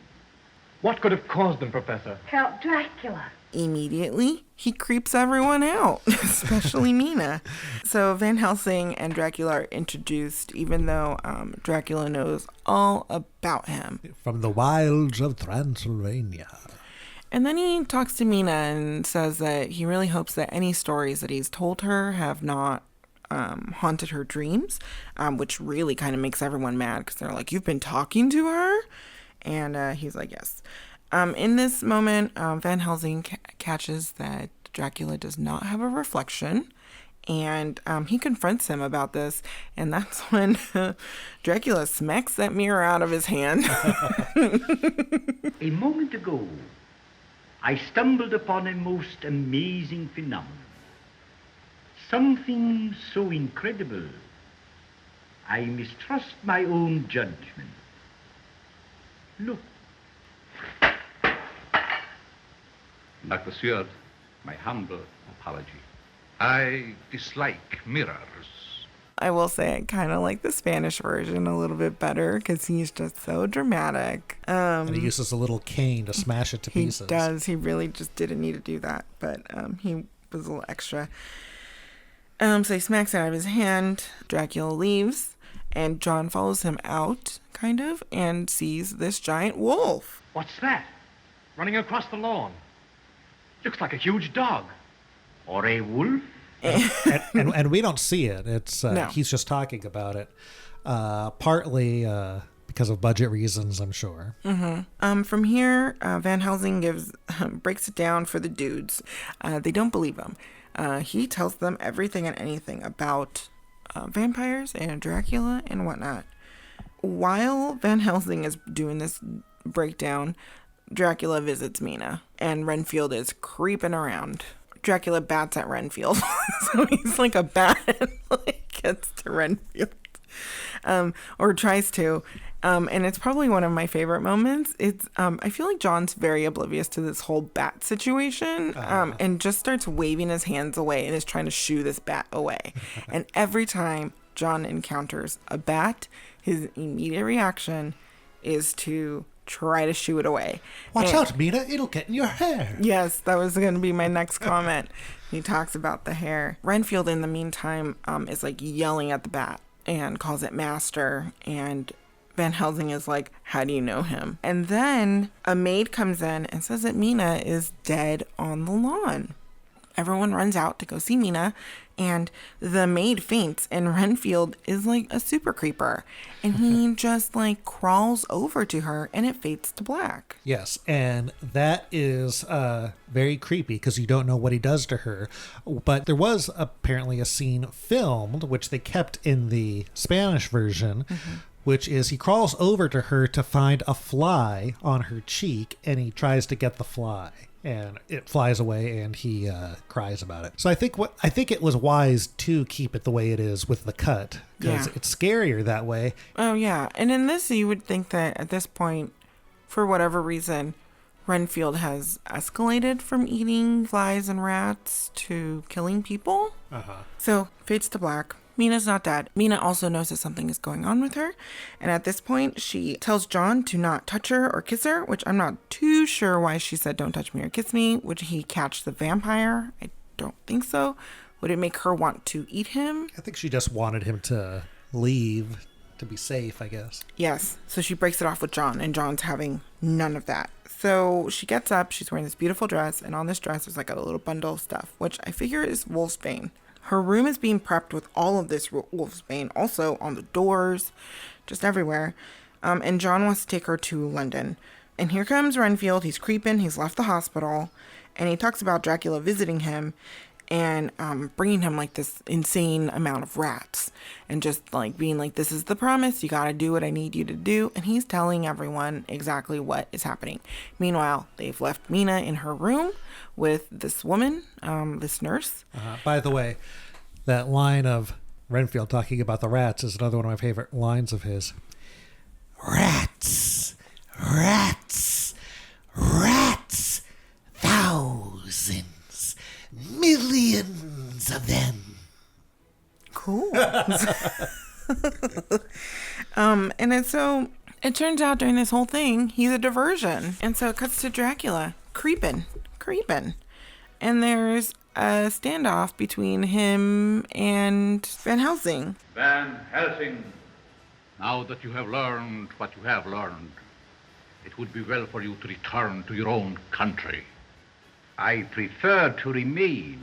What could have caused them, Professor? Count Dracula. Immediately, he creeps everyone out, especially Mina. So Van Helsing and Dracula are introduced, even though Dracula knows all about him. From the wilds of Transylvania. And then he talks to Mina and says that he really hopes that any stories that he's told her have not haunted her dreams, which really kind of makes everyone mad because they're like, you've been talking to her? And he's like, yes. In this moment, Van Helsing catches that Dracula does not have a reflection, and he confronts him about this, and that's when Dracula smacks that mirror out of his hand. A moment ago, I stumbled upon a most amazing phenomenon. Something so incredible, I mistrust my own judgment. Look. Dr. Seward, my humble apology. I dislike mirrors. I will say I kind of like the Spanish version a little bit better because he's just so dramatic. And he uses a little cane to smash it to pieces. He does. He really just didn't need to do that, but he was a little extra. So he smacks it out of his hand. Dracula leaves, and John follows him out, kind of, and sees this giant wolf. What's that? Running across the lawn. Looks like a huge dog. Or a wolf? and we don't see it. It's No. He's just talking about it, partly because of budget reasons, I'm sure. Mm-hmm. From here, Van Helsing breaks it down for the dudes. They don't believe him. He tells them everything and anything about vampires and Dracula and whatnot. While Van Helsing is doing this breakdown, Dracula visits Mina, and Renfield is creeping around. Dracula bats at Renfield, so he's like a bat and gets to Renfield, or tries to, and it's probably one of my favorite moments. It's I feel like John's very oblivious to this whole bat situation, and just starts waving his hands away and is trying to shoo this bat away. And every time John encounters a bat, his immediate reaction is to try to shoo it away. Watch out, Mina, it'll get in your hair. Yes, that was going to be my next comment. He talks about the hair. Renfield, in the meantime, is yelling at the bat and calls it master. And Van Helsing is like, how do you know him? And then a maid comes in and says that Mina is dead on the lawn. Everyone runs out to go see Mina, and the maid faints, and Renfield is like a super creeper, and he just crawls over to her, and it fades to black. Yes, and that is very creepy because you don't know what he does to her. But there was apparently a scene filmed, which they kept in the Spanish version, which is he crawls over to her to find a fly on her cheek, and he tries to get the fly. And it flies away, and he cries about it. So I think it was wise to keep it the way it is with the cut, because it's scarier that way. Oh yeah, and in this, you would think that at this point, for whatever reason, Renfield has escalated from eating flies and rats to killing people. So fades to black. Mina's not dead. Mina also knows that something is going on with her. And at this point, she tells John to not touch her or kiss her, which I'm not too sure why she said don't touch me or kiss me. Would he catch the vampire? I don't think so. Would it make her want to eat him? I think she just wanted him to leave to be safe, I guess. Yes. So she breaks it off with John, and John's having none of that. So she gets up. She's wearing this beautiful dress. And on this dress, there's like a little bundle of stuff, which I figure is wolfsbane. Her room is being prepped with all of this wolfsbane, also on the doors, just everywhere. And John wants to take her to London. And here comes Renfield. He's creeping. He's left the hospital. And he talks about Dracula visiting him and bringing him like this insane amount of rats. And just like being like, this is the promise. You got to do what I need you to do. And he's telling everyone exactly what is happening. Meanwhile, they've left Mina in her room with this woman, this nurse. By the way, that line of Renfield talking about the rats is another one of my favorite lines of his. Rats, rats, rats, thousands, millions of them. Cool. And so it turns out during this whole thing, he's a diversion. And so it cuts to Dracula creeping. And there's a standoff between him and Van Helsing. Van Helsing, now that you have learned what you have learned, it would be well for you to return to your own country. I prefer to remain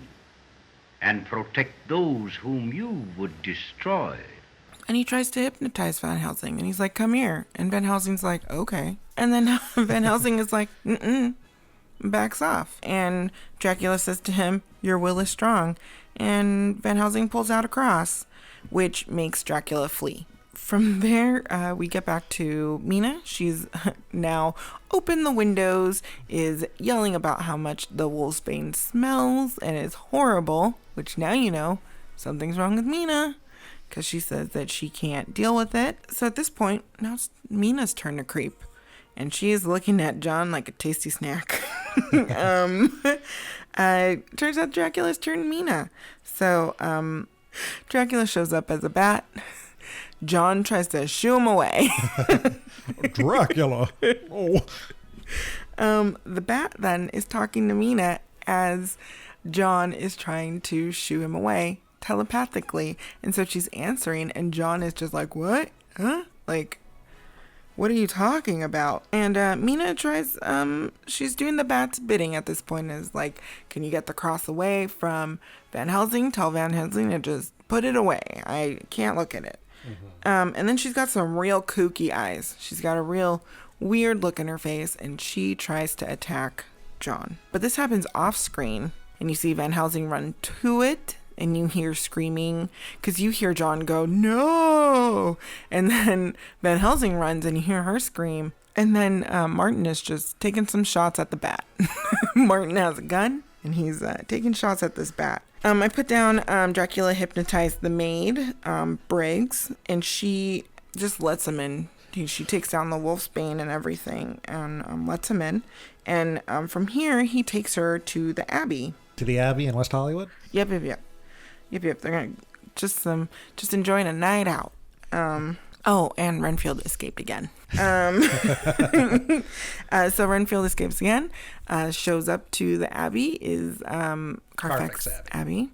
and protect those whom you would destroy. And he tries to hypnotize Van Helsing. And he's like, come here. And Van Helsing's like, okay. And then Van Helsing is like, backs off. And Dracula says to him, your will is strong. And Van Helsing pulls out a cross, which makes Dracula flee. From there, we get back to Mina. She's now opened the windows, is yelling about how much the wolfsbane smells and is horrible, which now you know something's wrong with Mina, because she says that she can't deal with it. So at this point, now it's Mina's turn to creep. And she is looking at John like a tasty snack. Turns out Dracula's turned Mina. So Dracula shows up as a bat. John tries to shoo him away. Dracula. Oh. The bat then is talking to Mina as John is trying to shoo him away telepathically. And so she's answering, and John is just like, what? Huh? Like, what are you talking about? And Mina tries, she's doing the bat's bidding at this point, is like, can you get the cross away from Van Helsing? Tell Van Helsing to just put it away. I can't look at it. And then she's got some real kooky eyes. She's got a real weird look in her face, and she tries to attack John. But this happens off screen, and you see Van Helsing run to it, and you hear screaming, because you hear John go, no! And then Van Helsing runs, and you hear her scream. And then Martin is just taking some shots at the bat. Martin has a gun, and he's taking shots at this bat. I put down Dracula hypnotized the maid, Briggs, and she just lets him in. She takes down the wolfsbane and everything and lets him in. And from here, he takes her to the Abbey. To the Abbey in West Hollywood? Yep. They're gonna just enjoying a night out. Oh, and Renfield escaped again. So Renfield escapes again, shows up to the Abbey, is Carfax Abbey,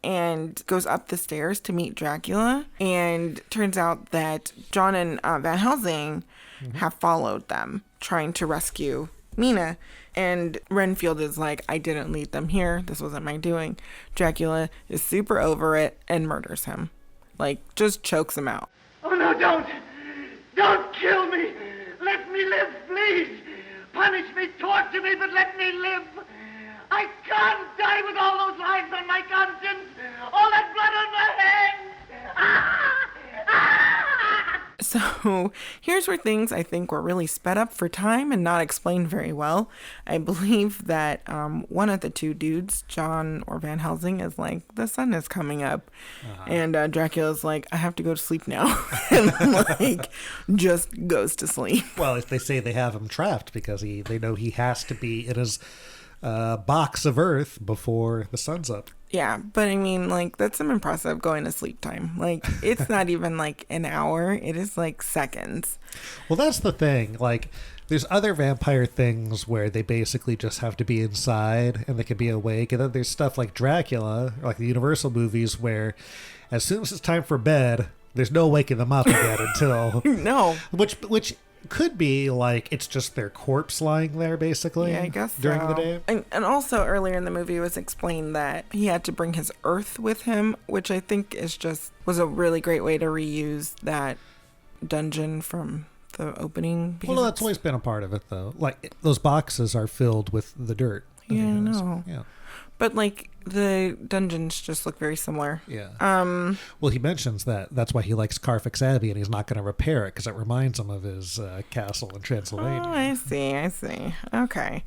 and goes up the stairs to meet Dracula. And turns out that John and Van Helsing have followed them, trying to rescue Mina. And Renfield is like, I didn't lead them here. This wasn't my doing. Dracula is super over it and murders him. Like, just chokes him out. Oh, no, don't! Don't kill me! Let me live, please! Punish me, torture me, but let me live! I can't die with all those lives on my conscience! All that blood on my hands! So So here's where things I think were really sped up for time and not explained very well. I believe that one of the two dudes, John or Van Helsing, is like, the sun is coming up. And Dracula's like, I have to go to sleep now. And like, just goes to sleep. Well, if they say they have him trapped because they know he has to be in his box of earth before the sun's up. Yeah, but I mean, like, that's some impressive going to sleep time. Like, it's not even like an hour. It is like seconds. Well, that's the thing. Like, there's other vampire things where they basically just have to be inside and they can be awake. And then there's stuff like Dracula, like the Universal movies, where as soon as it's time for bed, there's no waking them up again until... No. Which could be like it's just their corpse lying there, basically. Yeah, I guess during so. the day. And also earlier in the movie it was explained that he had to bring his earth with him, which I think was a really great way to reuse that dungeon from the opening. Well, that's always been a part of it, though. Like, those boxes are filled with the dirt. Yeah, I know. Yeah. But, like, the dungeons just look very similar. Yeah. Well, he mentions that that's why he likes Carfax Abbey, and he's not going to repair it because it reminds him of his castle in Transylvania. Oh, I see. Okay.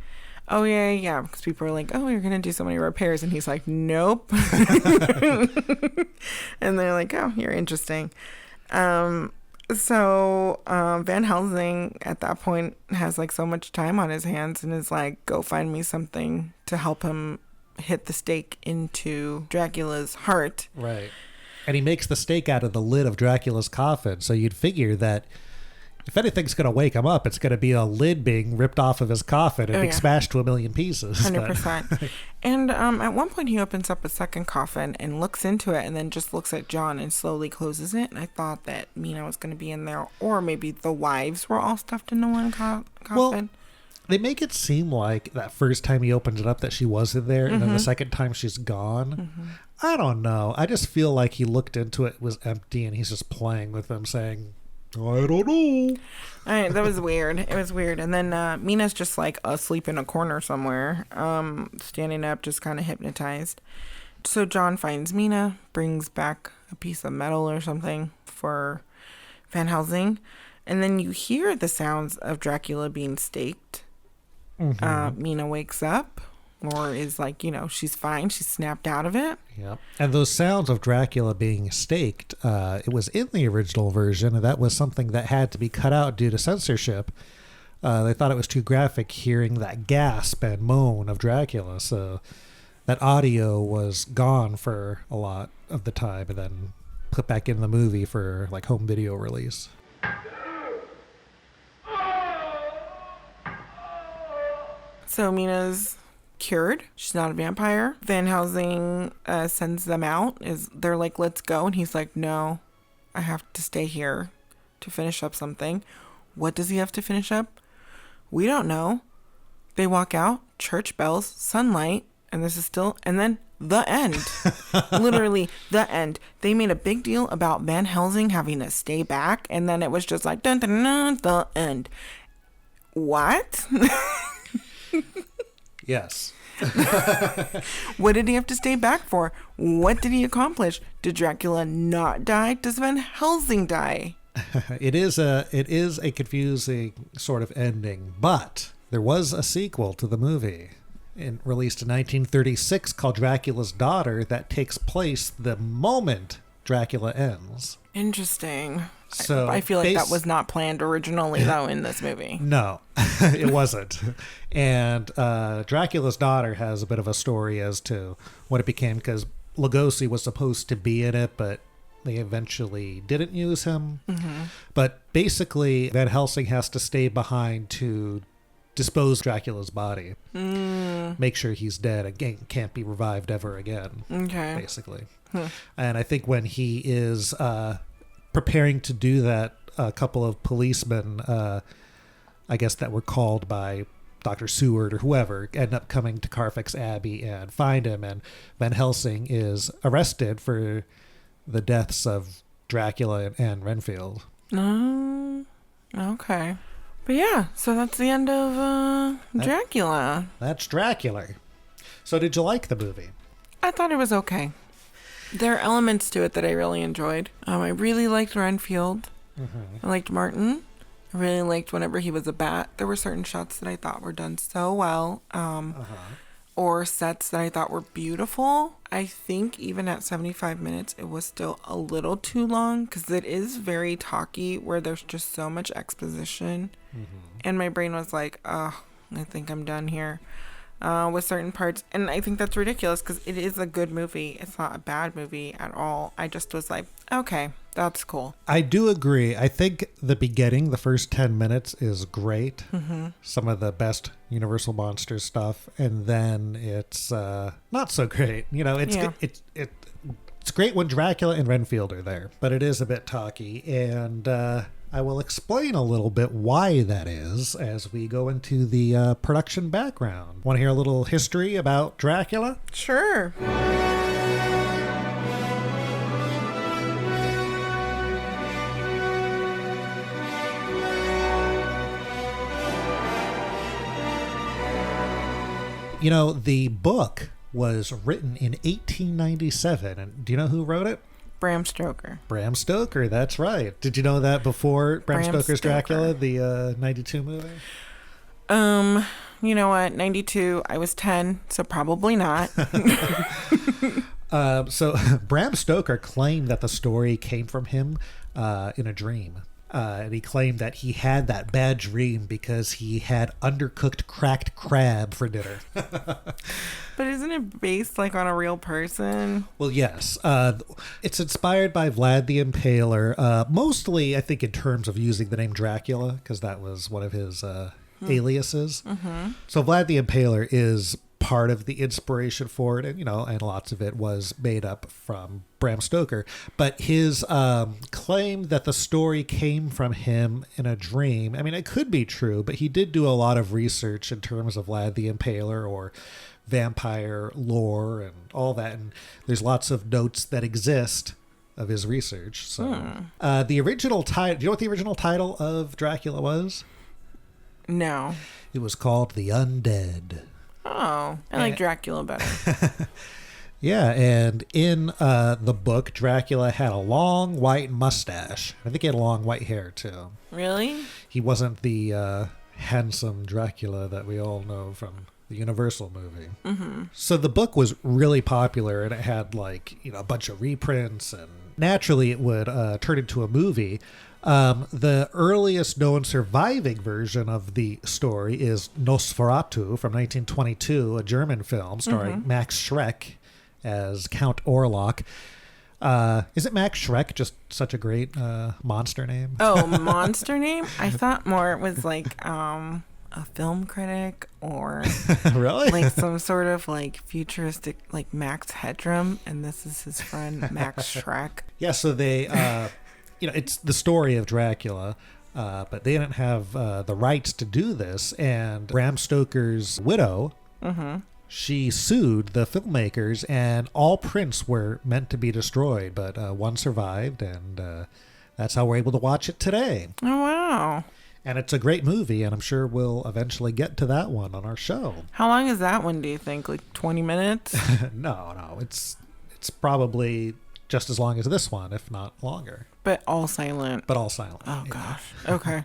Oh, yeah. Because people are like, oh, you're going to do so many repairs. And he's like, nope. And they're like, oh, you're interesting. So Van Helsing at that point has like so much time on his hands and is like, go find me something to help him hit the stake into Dracula's heart. Right. And he makes the stake out of the lid of Dracula's coffin. So you'd figure that if anything's going to wake him up, it's going to be a lid being ripped off of his coffin and being smashed to a million pieces. 100%. And at one point he opens up a second coffin and looks into it and then just looks at John and slowly closes it. And I thought that Mina was going to be in there, or maybe the wives were all stuffed into one coffin. Well, they make it seem like that first time he opens it up that she was in there, and then the second time she's gone. I don't know. I just feel like he looked into it, was empty, and he's just playing with them saying, I don't know. All right, that was weird. It was weird. And then Mina's just like asleep in a corner somewhere, standing up, just kind of hypnotized. So John finds Mina, brings back a piece of metal or something for Van Helsing. And then you hear the sounds of Dracula being staked. Mina wakes up, or is like, she's fine. She's snapped out of it. Yeah. And those sounds of Dracula being staked, it was in the original version, and that was something that had to be cut out due to censorship. They thought it was too graphic hearing that gasp and moan of Dracula. So that audio was gone for a lot of the time and then put back in the movie for like home video release. So Mina's cured. She's not a vampire. Van Helsing sends them out. They're like, let's go. And he's like, no, I have to stay here to finish up something. What does he have to finish up? We don't know. They walk out, church bells, sunlight, and then the end. Literally the end. They made a big deal about Van Helsing having to stay back, and then it was just like, dun, dun, dun, the end. What? Yes. What did he have to stay back for? What did he accomplish? Did Dracula not die? Does Van Helsing die? It is a confusing sort of ending, but there was a sequel to the movie released in 1936 called Dracula's Daughter that takes place the moment Dracula ends. Interesting. So I feel like that was not planned originally, though, in this movie. No, it wasn't. And Dracula's Daughter has a bit of a story as to what it became, because Lugosi was supposed to be in it, but they eventually didn't use him. But basically, Van Helsing has to stay behind to dispose Dracula's body. Make sure he's dead and can't be revived ever again. Okay. Basically. And I think when he is preparing to do that, a couple of policemen, I guess that were called by Dr. Seward or whoever, end up coming to Carfax Abbey and find him, and Van Helsing is arrested for the deaths of Dracula and Renfield. Oh, okay. But yeah, so that's the end of Dracula. That's Dracula. So did you like the movie? I thought it was okay. There are elements to it that I really enjoyed. I really liked Renfield. I liked Martin. I really liked whenever he was a bat. There were certain shots that I thought were done so well. Or sets that I thought were beautiful. I think even at 75 minutes, it was still a little too long because it is very talky where there's just so much exposition. And my brain was like, oh, I think I'm done here with certain parts. And I think that's ridiculous because it is a good movie. It's not a bad movie at all. I just was like, okay, that's cool. I do agree. I think the beginning, the first 10 minutes is great. Some of the best Universal Monsters stuff. And then it's not so great. You know, it's it's great when Dracula and Renfield are there, but it is a bit talky. And I will explain a little bit why that is as we go into the production background. Want to hear a little history about Dracula? Sure. You know, the book was written in 1897. And do you know who wrote it? Bram Stoker. Bram Stoker, that's right. Did you know that before Bram Stoker's Stoker. Dracula, the 92 movie? You know what? 92, I was 10, so probably not. So Bram Stoker claimed that the story came from him in a dream. And he claimed that he had that bad dream because he had undercooked cracked crab for dinner. But isn't it based like on a real person? Well, yes. It's inspired by Vlad the Impaler, mostly, I think, in terms of using the name Dracula, because that was one of his aliases. So Vlad the Impaler is part of the inspiration for it, and and lots of it was made up from Bram Stoker. But his claim that the story came from him in a dream, I mean, it could be true, but he did do a lot of research in terms of Vlad the Impaler or vampire lore and all that, and there's lots of notes that exist of his research. So the original title, do you know what the original title of Dracula was? No. It was called The Undead. Oh, I like Dracula better. Yeah, and in the book, Dracula had a long white mustache. I think he had long white hair, too. Really? He wasn't the handsome Dracula that we all know from the Universal movie. So the book was really popular, and it had, a bunch of reprints, and naturally it would turn into a movie. The earliest known surviving version of the story is Nosferatu from 1922, a German film starring Max Schreck as Count Orlok. Is it Max Schreck? Just such a great monster name. Oh, monster name? I thought more it was like a film critic or really like some sort of futuristic Max Headroom, and this is his friend Max Schreck. Yeah, so they it's the story of Dracula, but they didn't have the rights to do this. And Bram Stoker's widow, she sued the filmmakers, and all prints were meant to be destroyed, but one survived, and that's how we're able to watch it today. Oh, wow. And it's a great movie, and I'm sure we'll eventually get to that one on our show. How long is that one, do you think? 20 minutes? No. It's probably just as long as this one, if not longer. But all silent. Oh, gosh. Okay.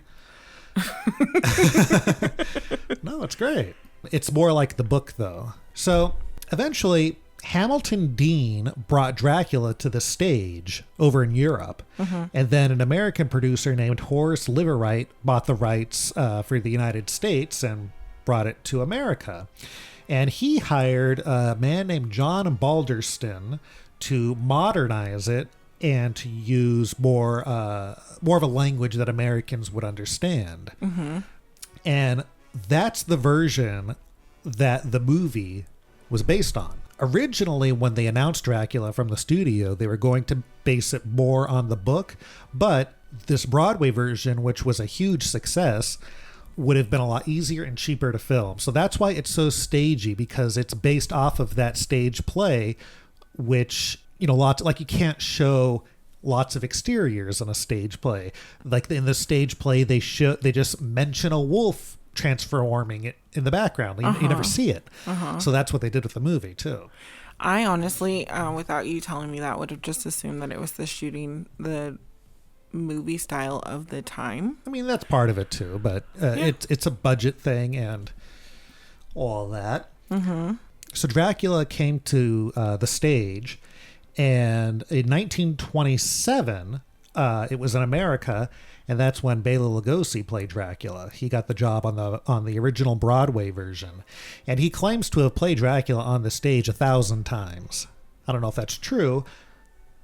No, it's great. It's more like the book, though. So, eventually, Hamilton Dean brought Dracula to the stage over in Europe. And then an American producer named Horace Liverwright bought the rights for the United States and brought it to America. And he hired a man named John Balderston to modernize it and to use more of a language that Americans would understand. And that's the version that the movie was based on. Originally, when they announced Dracula from the studio, they were going to base it more on the book, but this Broadway version, which was a huge success, would have been a lot easier and cheaper to film. So that's why it's so stagey, because it's based off of that stage play, which, lots, you can't show lots of exteriors in a stage play. Like in the stage play, they just mention a wolf transforming it in the background. You never see it. So that's what they did with the movie too. I honestly, without you telling me that, would have just assumed that it was the movie style of the time. I mean, that's part of it too, but it's a budget thing and all that. Mm-hmm. So Dracula came to the stage, and in 1927, it was in America, and that's when Bela Lugosi played Dracula. He got the job on the original Broadway version, and he claims to have played Dracula on the stage 1,000 times. I don't know if that's true.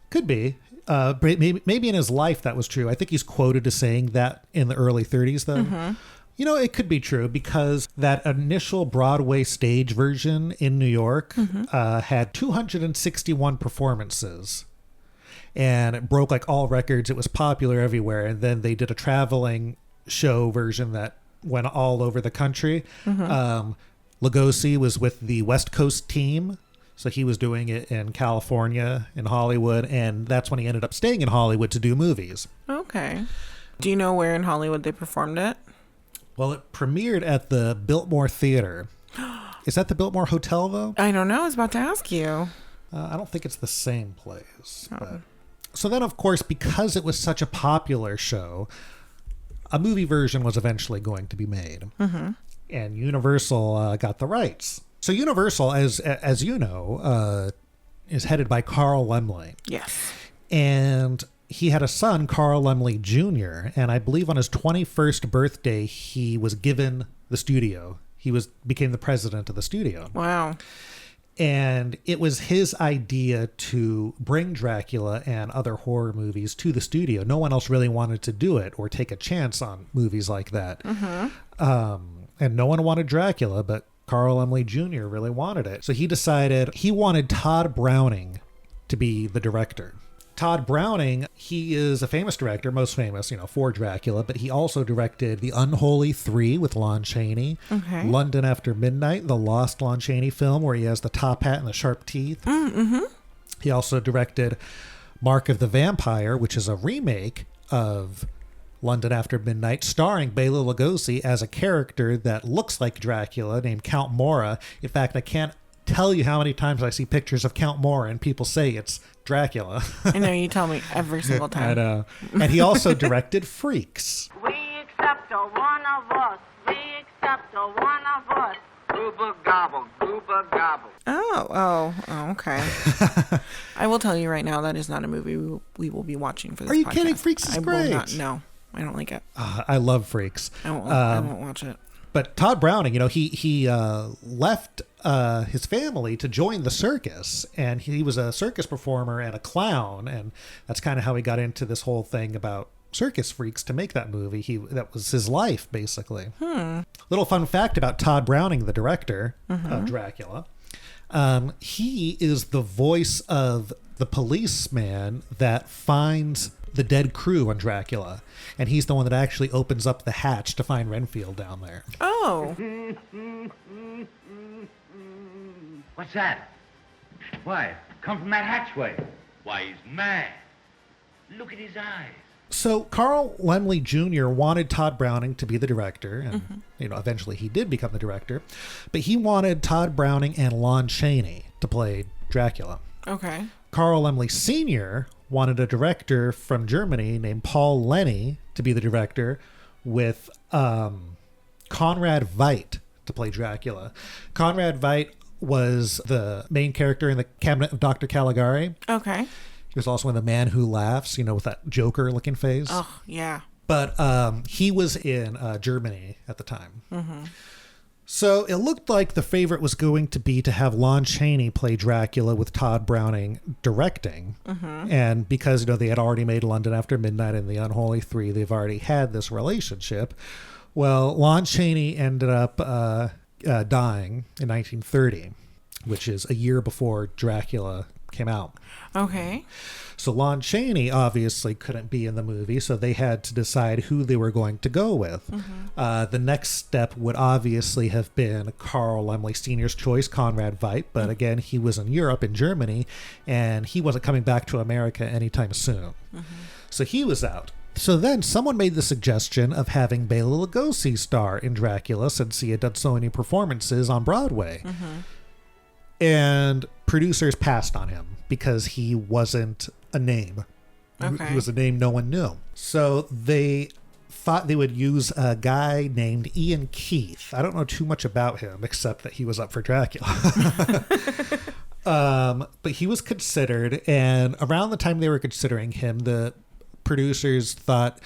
Could be. Maybe in his life that was true. I think he's quoted as saying that in the early 30s, though. Mm-hmm. You know, it could be true because that initial Broadway stage version in New York had 261 performances. And it broke like all records. It was popular everywhere. And then they did a traveling show version that went all over the country. Mm-hmm. Lugosi was with the West Coast team. So he was doing it in California, in Hollywood. And that's when he ended up staying in Hollywood to do movies. Okay. Do you know where in Hollywood they performed it? Well, it premiered at the Biltmore Theater. Is that the Biltmore Hotel, though? I don't know. I was about to ask you. I don't think it's the same place. Oh. But... So then, of course, because it was such a popular show, a movie version was eventually going to be made. Mm-hmm. And Universal got the rights. So Universal, as you know, is headed by Carl Laemmle. Yes. And he had a son, Carl Laemmle Jr., and I believe on his 21st birthday, he was given the studio. He became the president of the studio. Wow. And it was his idea to bring Dracula and other horror movies to the studio. No one else really wanted to do it or take a chance on movies like that. Mm-hmm. And no one wanted Dracula, but Carl Laemmle Jr. really wanted it. So he decided he wanted Todd Browning to be the director. Todd Browning, he is a famous director, most famous, for Dracula, but he also directed The Unholy Three with Lon Chaney, London After Midnight, the lost Lon Chaney film where he has the top hat and the sharp teeth. Mm-hmm. He also directed Mark of the Vampire, which is a remake of London After Midnight, starring Bela Lugosi as a character that looks like Dracula named Count Mora. In fact, I can't tell you how many times I see pictures of Count Mora and people say it's Dracula. I know, you tell me every single time. I know. And he also directed Freaks. We accept the one of us. We accept the one of us. Gooba gobble, gooba gobble. Oh, okay. I will tell you right now, that is not a movie we will be watching for this podcast. Are you kidding? Freaks is great. Will not, no, I don't like it. I love Freaks. I won't watch it. But Todd Browning, he left his family to join the circus, and he was a circus performer and a clown, and that's kind of how he got into this whole thing about circus freaks to make that movie. That was his life, basically. Little fun fact about Todd Browning, the director of Dracula. He is the voice of the policeman that finds the dead crew on Dracula, and he's the one that actually opens up the hatch to find Renfield down there. Oh. What's that? Why? Come from that hatchway. Why, he's mad. Look at his eyes. So Carl Laemmle Jr. wanted Todd Browning to be the director, and eventually he did become the director, but he wanted Todd Browning and Lon Chaney to play Dracula. Okay. Carl Laemmle Sr. wanted a director from Germany named Paul Lenny to be the director, with Conrad Veidt to play Dracula. Conrad Veidt was the main character in the Cabinet of Dr. Caligari. Okay. He was also in The Man Who Laughs, with that Joker-looking face. Oh, yeah. But he was in Germany at the time. Mm-hmm. So it looked like the favorite was going to be to have Lon Chaney play Dracula with Todd Browning directing. Mm-hmm. And because, they had already made London After Midnight and The Unholy Three, they've already had this relationship. Well, Lon Chaney ended up dying in 1930, which is a year before Dracula came out. Okay. So Lon Chaney obviously couldn't be in the movie, so they had to decide who they were going to go with. Mm-hmm. The next step would obviously have been Carl Laemmle Sr.'s choice, Conrad Veidt, but again, he was in Europe, in Germany, and he wasn't coming back to America anytime soon. Mm-hmm. So he was out. So then someone made the suggestion of having Bela Lugosi star in Dracula, since he had done so many performances on Broadway. Mm-hmm. And producers passed on him because he wasn't a name. Okay. He was a name no one knew. So they thought they would use a guy named Ian Keith. I don't know too much about him except that he was up for Dracula. But he was considered, and around the time they were considering him, the producers thought,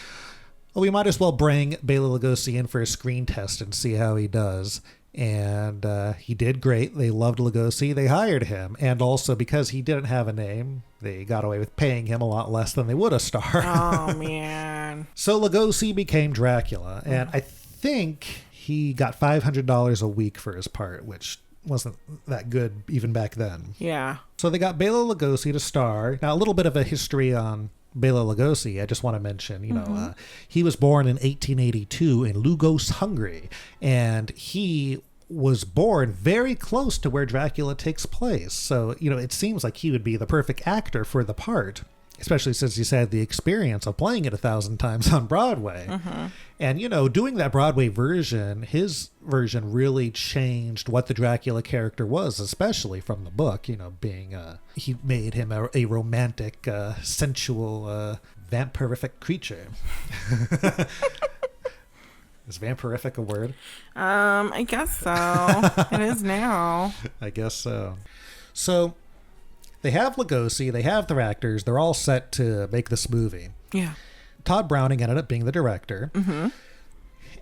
well, we might as well bring Bela Lugosi in for a screen test and see how he does. And he did great. They loved Lugosi. They hired him. And also because he didn't have a name, they got away with paying him a lot less than they would a star. Oh, man. So Lugosi became Dracula. And I think he got $500 a week for his part, which wasn't that good even back then. Yeah. So they got Bela Lugosi to star. Now, a little bit of a history on Bela Lugosi. I just want to mention, he was born in 1882 in Lugos, Hungary, and he was born very close to where Dracula takes place. So, it seems like he would be the perfect actor for the part, especially since he's had the experience of playing it 1,000 times on Broadway. And, doing that Broadway version, his version really changed what the Dracula character was, especially from the book, being, he made him a romantic, sensual, vampirific creature. Is vampirific a word? I guess so. It is now. I guess so. So they have Lugosi, they have their actors, they're all set to make this movie. Yeah. Todd Browning ended up being the director.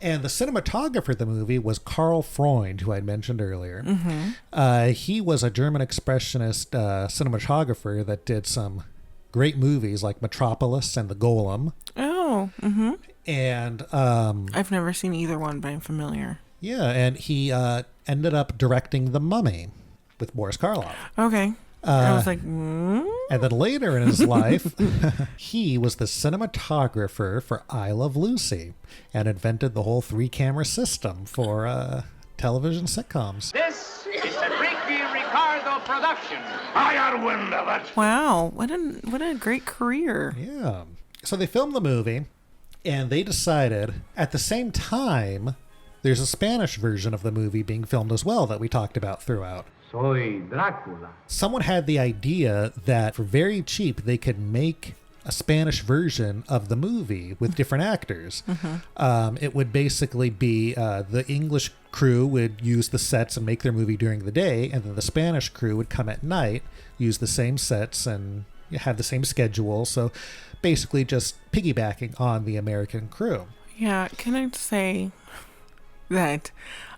And the cinematographer of the movie was Karl Freund, who I'd mentioned earlier. He was a German expressionist cinematographer that did some great movies like Metropolis and The Golem. Oh, And I've never seen either one, but I'm familiar. Yeah, and he ended up directing The Mummy with Boris Karloff. Okay. I was like, And then later in his life, he was the cinematographer for I Love Lucy and invented the whole 3-camera system for television sitcoms. This is a Ricky Ricardo production. wow, what a great career. Yeah. So they filmed the movie, and they decided at the same time, there's a Spanish version of the movie being filmed as well that we talked about throughout. Soy Dracula. Someone had the idea that for very cheap, they could make a Spanish version of the movie with different actors. It would basically be the English crew would use the sets and make their movie during the day, and then the Spanish crew would come at night, use the same sets and have the same schedule. So basically just piggybacking on the American crew. Yeah, can I say that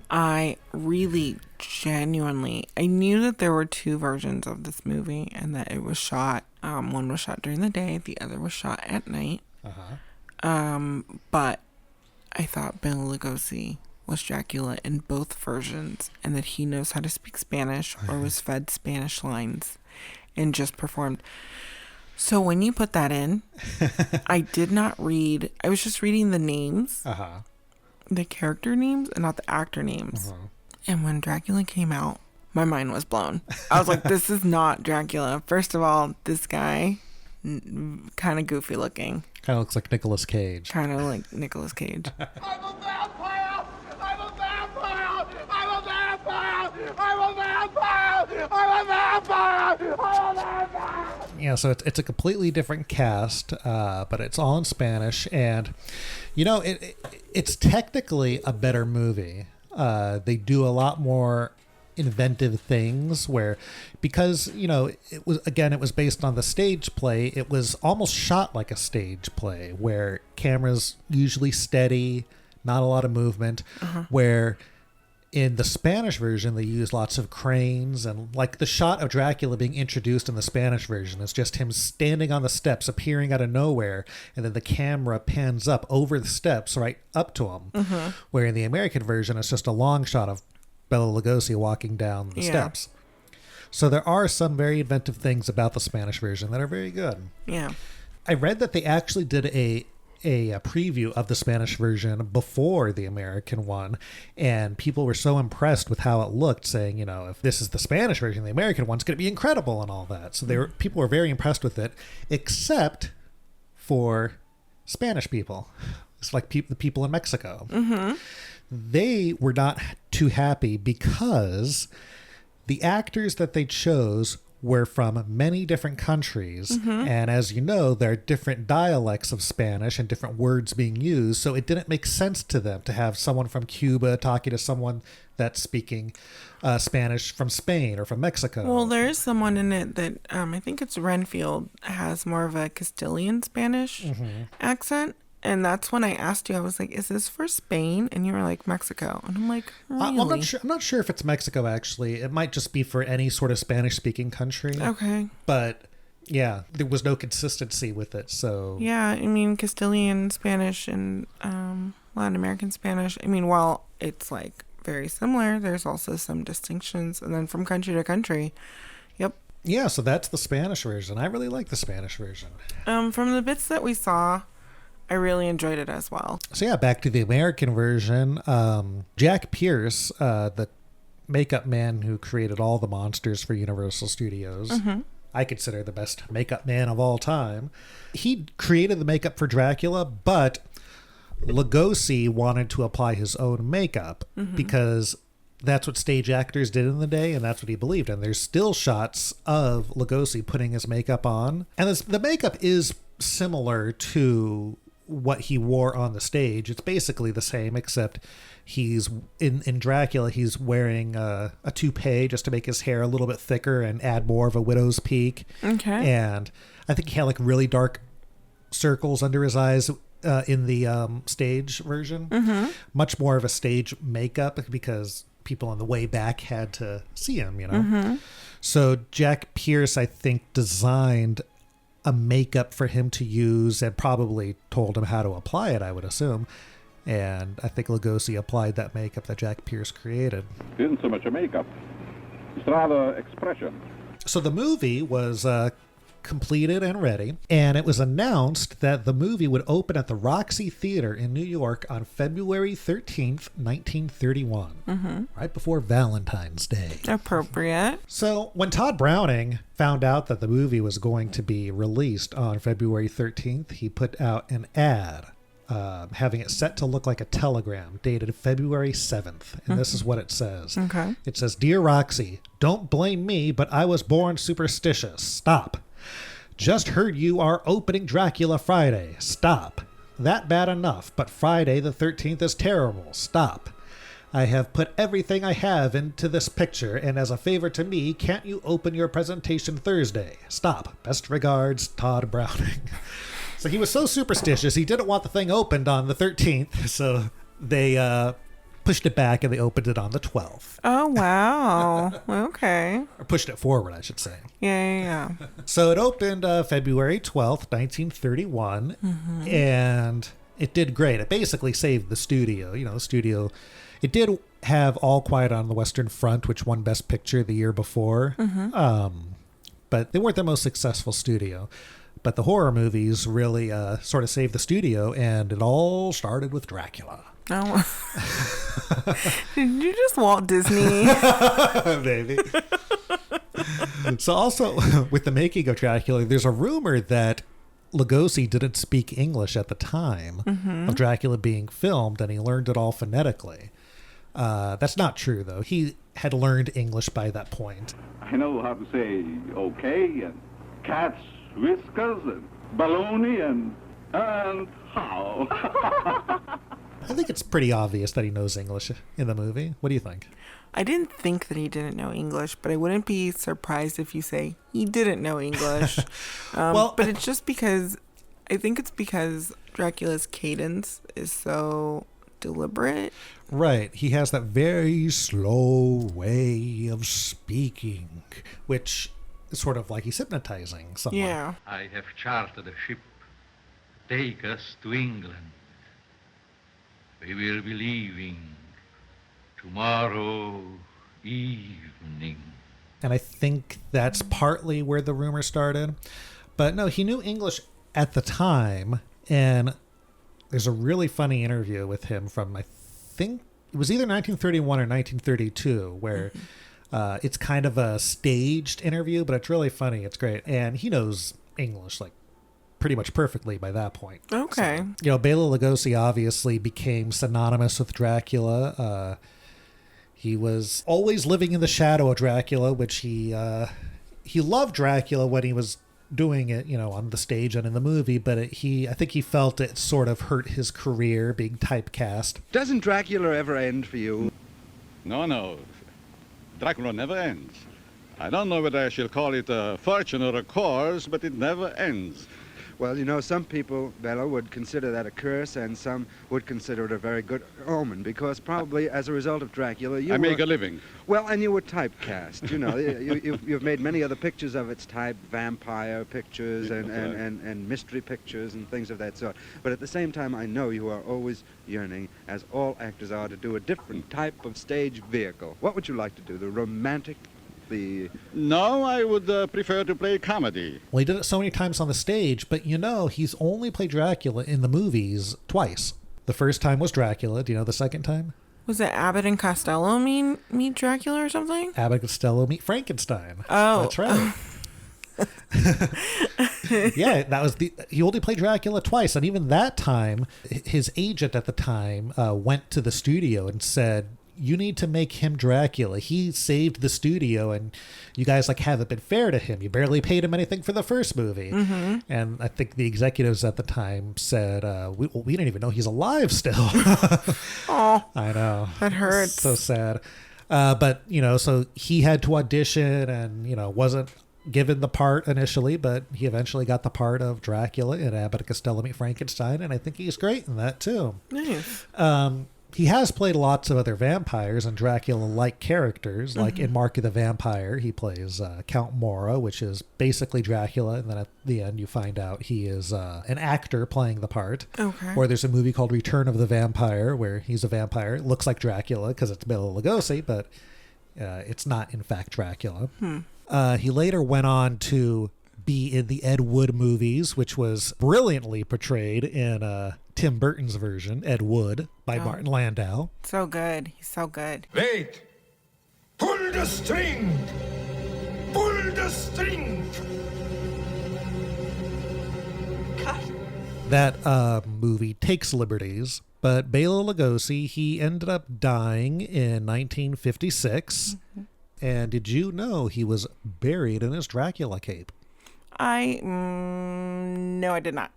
I really genuinely, I knew that there were 2 versions of this movie and that it was shot, one was shot during the day, the other was shot at night. But I thought Bela Lugosi was Dracula in both versions and that he knows how to speak Spanish or was fed Spanish lines and just performed. So when you put that in, I did not read, I was just reading the names. The character names and not the actor names. And when Dracula came out, my mind was blown. I was like, this is not Dracula. First of all, this guy, kind of goofy looking. Kind of looks like Nicolas Cage. Kind of like Nicolas Cage. I'm a vampire! I'm a vampire! I'm a vampire! I'm a vampire! I'm a vampire! I'm a vampire! Yeah, so it's a completely different cast, but it's all in Spanish, and it's technically a better movie. They do a lot more inventive things because it was based on the stage play. It was almost shot like a stage play where camera's usually steady, not a lot of movement, where in the Spanish version, they use lots of cranes, and like the shot of Dracula being introduced in the Spanish version is just him standing on the steps, appearing out of nowhere, and then the camera pans up over the steps right up to him. Where in the American version, it's just a long shot of Bela Lugosi walking down the steps. So there are some very inventive things about the Spanish version that are very good. Yeah. I read that they actually did a preview of the Spanish version before the American one, and people were so impressed with how it looked, saying, if this is the Spanish version, the American one's going to be incredible and all that. So people were very impressed with it, except for Spanish people. It's like the people in Mexico. They were not too happy because the actors that they chose were from many different countries. Mhm. And as you know, there are different dialects of Spanish and different words being used. So it didn't make sense to them to have someone from Cuba talking to someone that's speaking Spanish from Spain or from Mexico. Well, there is someone in it that I think it's Renfield has more of a Castilian Spanish accent. And that's when I asked you, I was like, is this for Spain? And you were like, Mexico. And I'm like, really? I'm not sure if it's Mexico, actually. It might just be for any sort of Spanish-speaking country. Okay. But, yeah, there was no consistency with it, so... Yeah, I mean, Castilian Spanish and Latin American Spanish, I mean, while it's, like, very similar, there's also some distinctions. And then from country to country, yep. Yeah, so that's the Spanish version. I really like the Spanish version. From the bits that we saw, I really enjoyed it as well. So yeah, back to the American version. Jack Pierce, the makeup man who created all the monsters for Universal Studios, I consider the best makeup man of all time. He created the makeup for Dracula, but Lugosi wanted to apply his own makeup because that's what stage actors did in the day, and that's what he believed in. There's still shots of Lugosi putting his makeup on, and the makeup is similar to what he wore on the stage. It's basically the same, except he's in Dracula, he's wearing a toupee just to make his hair a little bit thicker and add more of a widow's peak. Okay. And I think he had like really dark circles under his eyes in the stage version. Much more of a stage makeup because people on the way back had to see him, you know. So Jack Pierce, I think, designed a makeup for him to use and probably told him how to apply it, I would assume. And I think Lugosi applied that makeup that Jack Pierce created. It isn't so much a makeup. It's rather expression. So the movie was completed and ready, and it was announced that the movie would open at the Roxy Theater in New York on February 13th, 1931, right before Valentine's Day. Appropriate. So when Todd Browning found out that the movie was going to be released on February 13th, he put out an ad having it set to look like a telegram dated February 7th. And this is what it says. Okay. It says, "Dear Roxy, don't blame me, but I was born superstitious. Stop. Just heard you are opening Dracula Friday. Stop. That bad enough, but Friday the 13th is terrible. Stop. I have put everything I have into this picture, and as a favor to me, can't you open your presentation Thursday? Stop. Best regards, Todd Browning." So he was so superstitious, he didn't want the thing opened on the 13th, so they pushed it back and they opened it on the 12th. Oh, wow. Okay. Or pushed it forward, I should say. Yeah. So it opened February 12th, 1931, and it did great. It basically saved the studio. You know, the studio, it did have All Quiet on the Western Front, which won Best Picture the year before, but they weren't the most successful studio. But the horror movies really sort of saved the studio, and it all started with Dracula. Oh. Did you just Walt Disney? Maybe. So also, with the making of Dracula, there's a rumor that Lugosi didn't speak English at the time of Dracula being filmed, and he learned it all phonetically. That's not true, though. He had learned English by that point. I know how to say okay and cat's whiskers and baloney and how. I think it's pretty obvious that he knows English in the movie. What do you think? I didn't think that he didn't know English, but I wouldn't be surprised if you say he didn't know English. But it's just because, I think it's because Dracula's cadence is so deliberate. Right. He has that very slow way of speaking, which is sort of like he's hypnotizing someone. Yeah. I have chartered a ship. Take us to England. We will be leaving tomorrow evening. And I think that's partly where the rumor started. But no, he knew English at the time. And there's a really funny interview with him from, I think, it was either 1931 or 1932, where it's kind of a staged interview, but it's really funny. It's great. And he knows English, like, pretty much perfectly by that point. Okay. So, you know, Bela Lugosi obviously became synonymous with Dracula. He was always living in the shadow of Dracula, which he he loved Dracula when he was doing it, on the stage and in the movie, but I think he felt it sort of hurt his career being typecast. Doesn't Dracula ever end for you? No. Dracula never ends. I don't know whether I shall call it a fortune or a cause, but it never ends. Well, some people, Bela, would consider that a curse, and some would consider it a very good omen, because probably as a result of Dracula, I make a living. Well, and you were typecast. You've made many other pictures of its type, vampire pictures and mystery pictures and things of that sort. But at the same time, I know you are always yearning, as all actors are, to do a different type of stage vehicle. What would you like to do? The romantic? No, I would prefer to play comedy. Well, he did it so many times on the stage, but he's only played Dracula in the movies twice. The first time was Dracula. Do you know the second time? Was it Abbott and Costello meet Dracula or something? Abbott and Costello meet Frankenstein. Oh. That's right. Yeah, that was he only played Dracula twice, and even that time, his agent at the time went to the studio and said, you need to make him Dracula. He saved the studio, and you guys haven't been fair to him. You barely paid him anything for the first movie. Mm-hmm. And I think the executives at the time said, we didn't even know he's alive still. Oh, I know. That hurts. So sad. But, so he had to audition and, wasn't given the part initially, but he eventually got the part of Dracula in Abbott and Costello Meet Frankenstein, and I think he's great in that too. Nice. He has played lots of other vampires and Dracula-like characters, like in Mark of the Vampire, he plays Count Mora, which is basically Dracula, and then at the end you find out he is an actor playing the part. Okay. Or there's a movie called Return of the Vampire, where he's a vampire. It looks like Dracula because it's Bela Lugosi, but it's not, in fact, Dracula. He later went on to be in the Ed Wood movies, which was brilliantly portrayed in Tim Burton's version, Ed Wood, by Martin Landau. So good. He's so good. Wait! Pull the string! Pull the string! Cut. That movie takes liberties, but Bela Lugosi, he ended up dying in 1956. Mm-hmm. And did you know he was buried in his Dracula cape? No, I did not.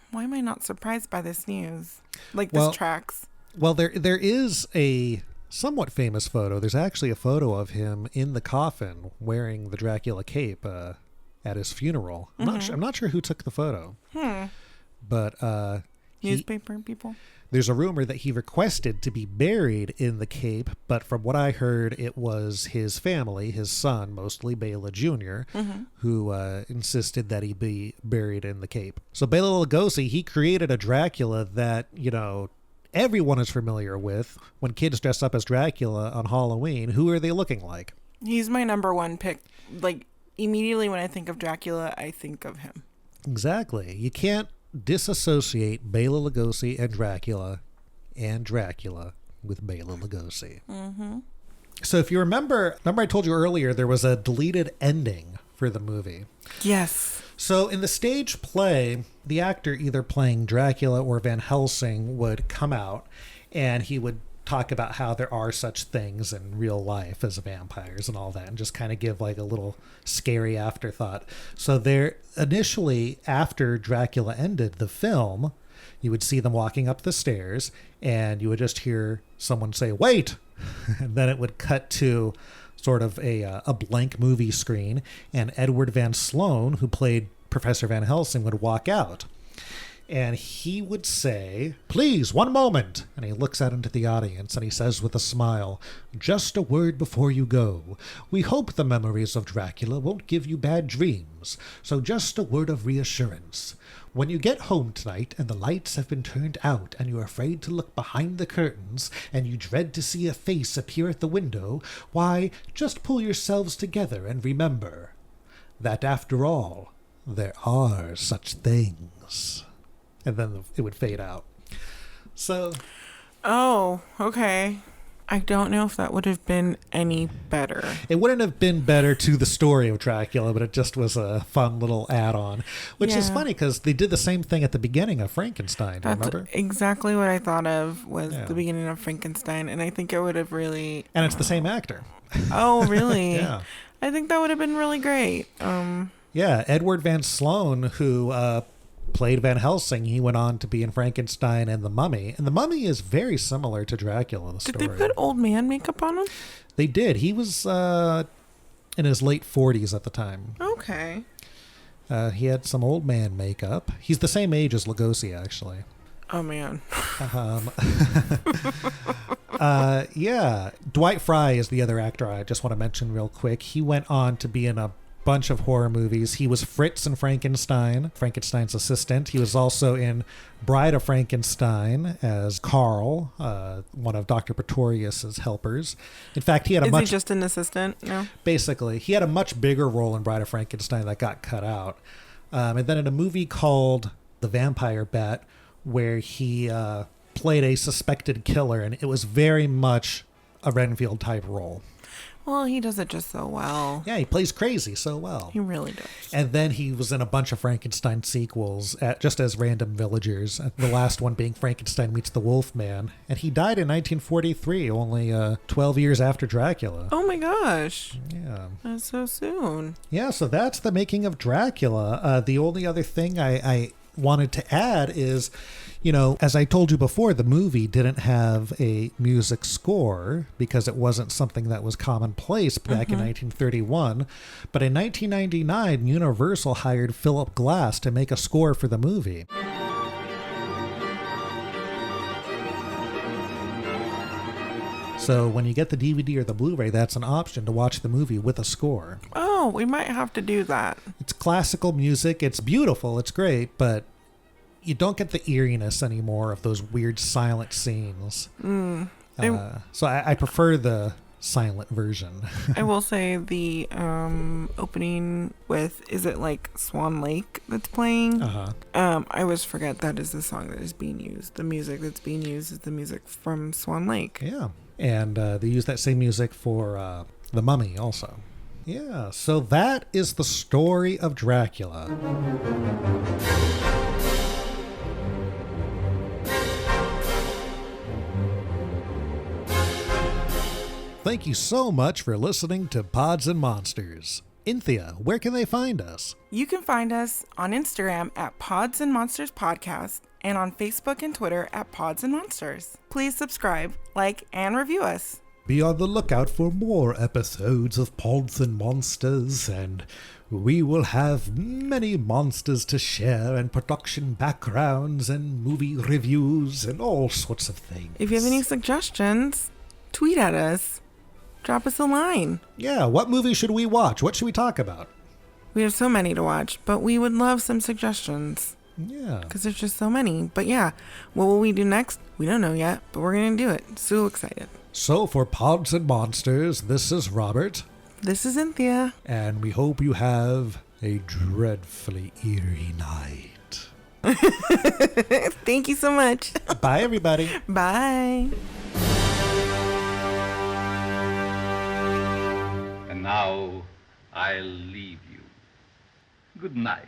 Why am I not surprised by this news? This tracks. Well, there is a somewhat famous photo. There's actually a photo of him in the coffin wearing the Dracula cape at his funeral. I'm not sure who took the photo. But newspaper people? There's a rumor that he requested to be buried in the cape, but from what I heard, it was his family, his son, mostly Bela Jr., who insisted that he be buried in the cape. So Bela Lugosi, he created a Dracula that, everyone is familiar with. When kids dress up as Dracula on Halloween, who are they looking like? He's my number one pick. Immediately when I think of Dracula, I think of him. Exactly. You can't disassociate Bela Lugosi and Dracula with Bela Lugosi. Mm-hmm. So if you remember I told you earlier there was a deleted ending for the movie. Yes. So in the stage play, the actor either playing Dracula or Van Helsing would come out and he would talk about how there are such things in real life as vampires and all that, and just kind of give a little scary afterthought. So there, initially, after Dracula ended the film, you would see them walking up the stairs and you would just hear someone say, "Wait!" And then it would cut to sort of a blank movie screen, and Edward Van Sloan, who played Professor Van Helsing, would walk out. And he would say, "Please, one moment." And he looks out into the audience and he says with a smile, "Just a word before you go. We hope the memories of Dracula won't give you bad dreams. So just a word of reassurance. When you get home tonight and the lights have been turned out and you're afraid to look behind the curtains and you dread to see a face appear at the window, why, just pull yourselves together and remember that after all, there are such things." And then it would fade out. So. Oh, okay. I don't know if that would have been any better. It wouldn't have been better to the story of Dracula, but it just was a fun little add-on. Which is funny because they did the same thing at the beginning of Frankenstein, remember? Exactly what I thought of was the beginning of Frankenstein, and I think it would have really... And it's the same actor. Oh, really? Yeah. I think that would have been really great. Yeah, Edward Van Sloan, who played Van Helsing, he went on to be in Frankenstein and The Mummy. And The Mummy is very similar to Dracula, the story. Did they put old man makeup on him? They did. He was in his late 40s at the time. Okay. He had some old man makeup. He's the same age as Lugosi, actually. Oh, man. Yeah. Dwight Fry is the other actor I just want to mention real quick. He went on to be in a bunch of horror movies. He was Fritz in Frankenstein, Frankenstein's assistant. He was also in Bride of Frankenstein as Carl, one of Dr. Pretorius's helpers. In fact, he had a Is he just an assistant? No. Basically, he had a much bigger role in Bride of Frankenstein that got cut out. And then in a movie called The Vampire Bat, where he played a suspected killer, and it was very much a Renfield type role. Well, he does it just so well. Yeah, he plays crazy so well. He really does. And then he was in a bunch of Frankenstein sequels, just as random villagers. The last one being Frankenstein Meets the Wolfman. And he died in 1943, only 12 years after Dracula. Oh my gosh. Yeah. That's so soon. Yeah, so that's the making of Dracula. The only other thing I wanted to add is, you know, as I told you before, the movie didn't have a music score because it wasn't something that was commonplace back in 1931. But in 1999, Universal hired Philip Glass to make a score for the movie. So when you get the DVD or the Blu-ray, that's an option to watch the movie with a score. Oh, we might have to do that. It's classical music. It's beautiful. It's great, but you don't get the eeriness anymore of those weird silent scenes. So I prefer the silent version. I will say the opening with, is it like Swan Lake that's playing? I always forget that is the song that is being used. The music that's being used is the music from Swan Lake. Yeah. And they use that same music for The Mummy also. Yeah, so that is the story of Dracula. Thank you so much for listening to Pods and Monsters. Inthia, where can they find us? You can find us on Instagram at Pods and Monsters Podcast and on Facebook and Twitter at Pods and Monsters. Please subscribe, like, and review us. Be on the lookout for more episodes of Pods and Monsters, and we will have many monsters to share, and production backgrounds, and movie reviews, and all sorts of things. If you have any suggestions, tweet at us. Drop us a line. Yeah, what movie should we watch? What should we talk about? We have so many to watch, but we would love some suggestions. Yeah. Because there's just so many. But yeah, what will we do next? We don't know yet, but we're going to do it. So excited. So for Pods and Monsters, this is Robert. This is Cynthia. And we hope you have a dreadfully eerie night. Thank you so much. Bye, everybody. Bye. And now I'll leave you. Good night.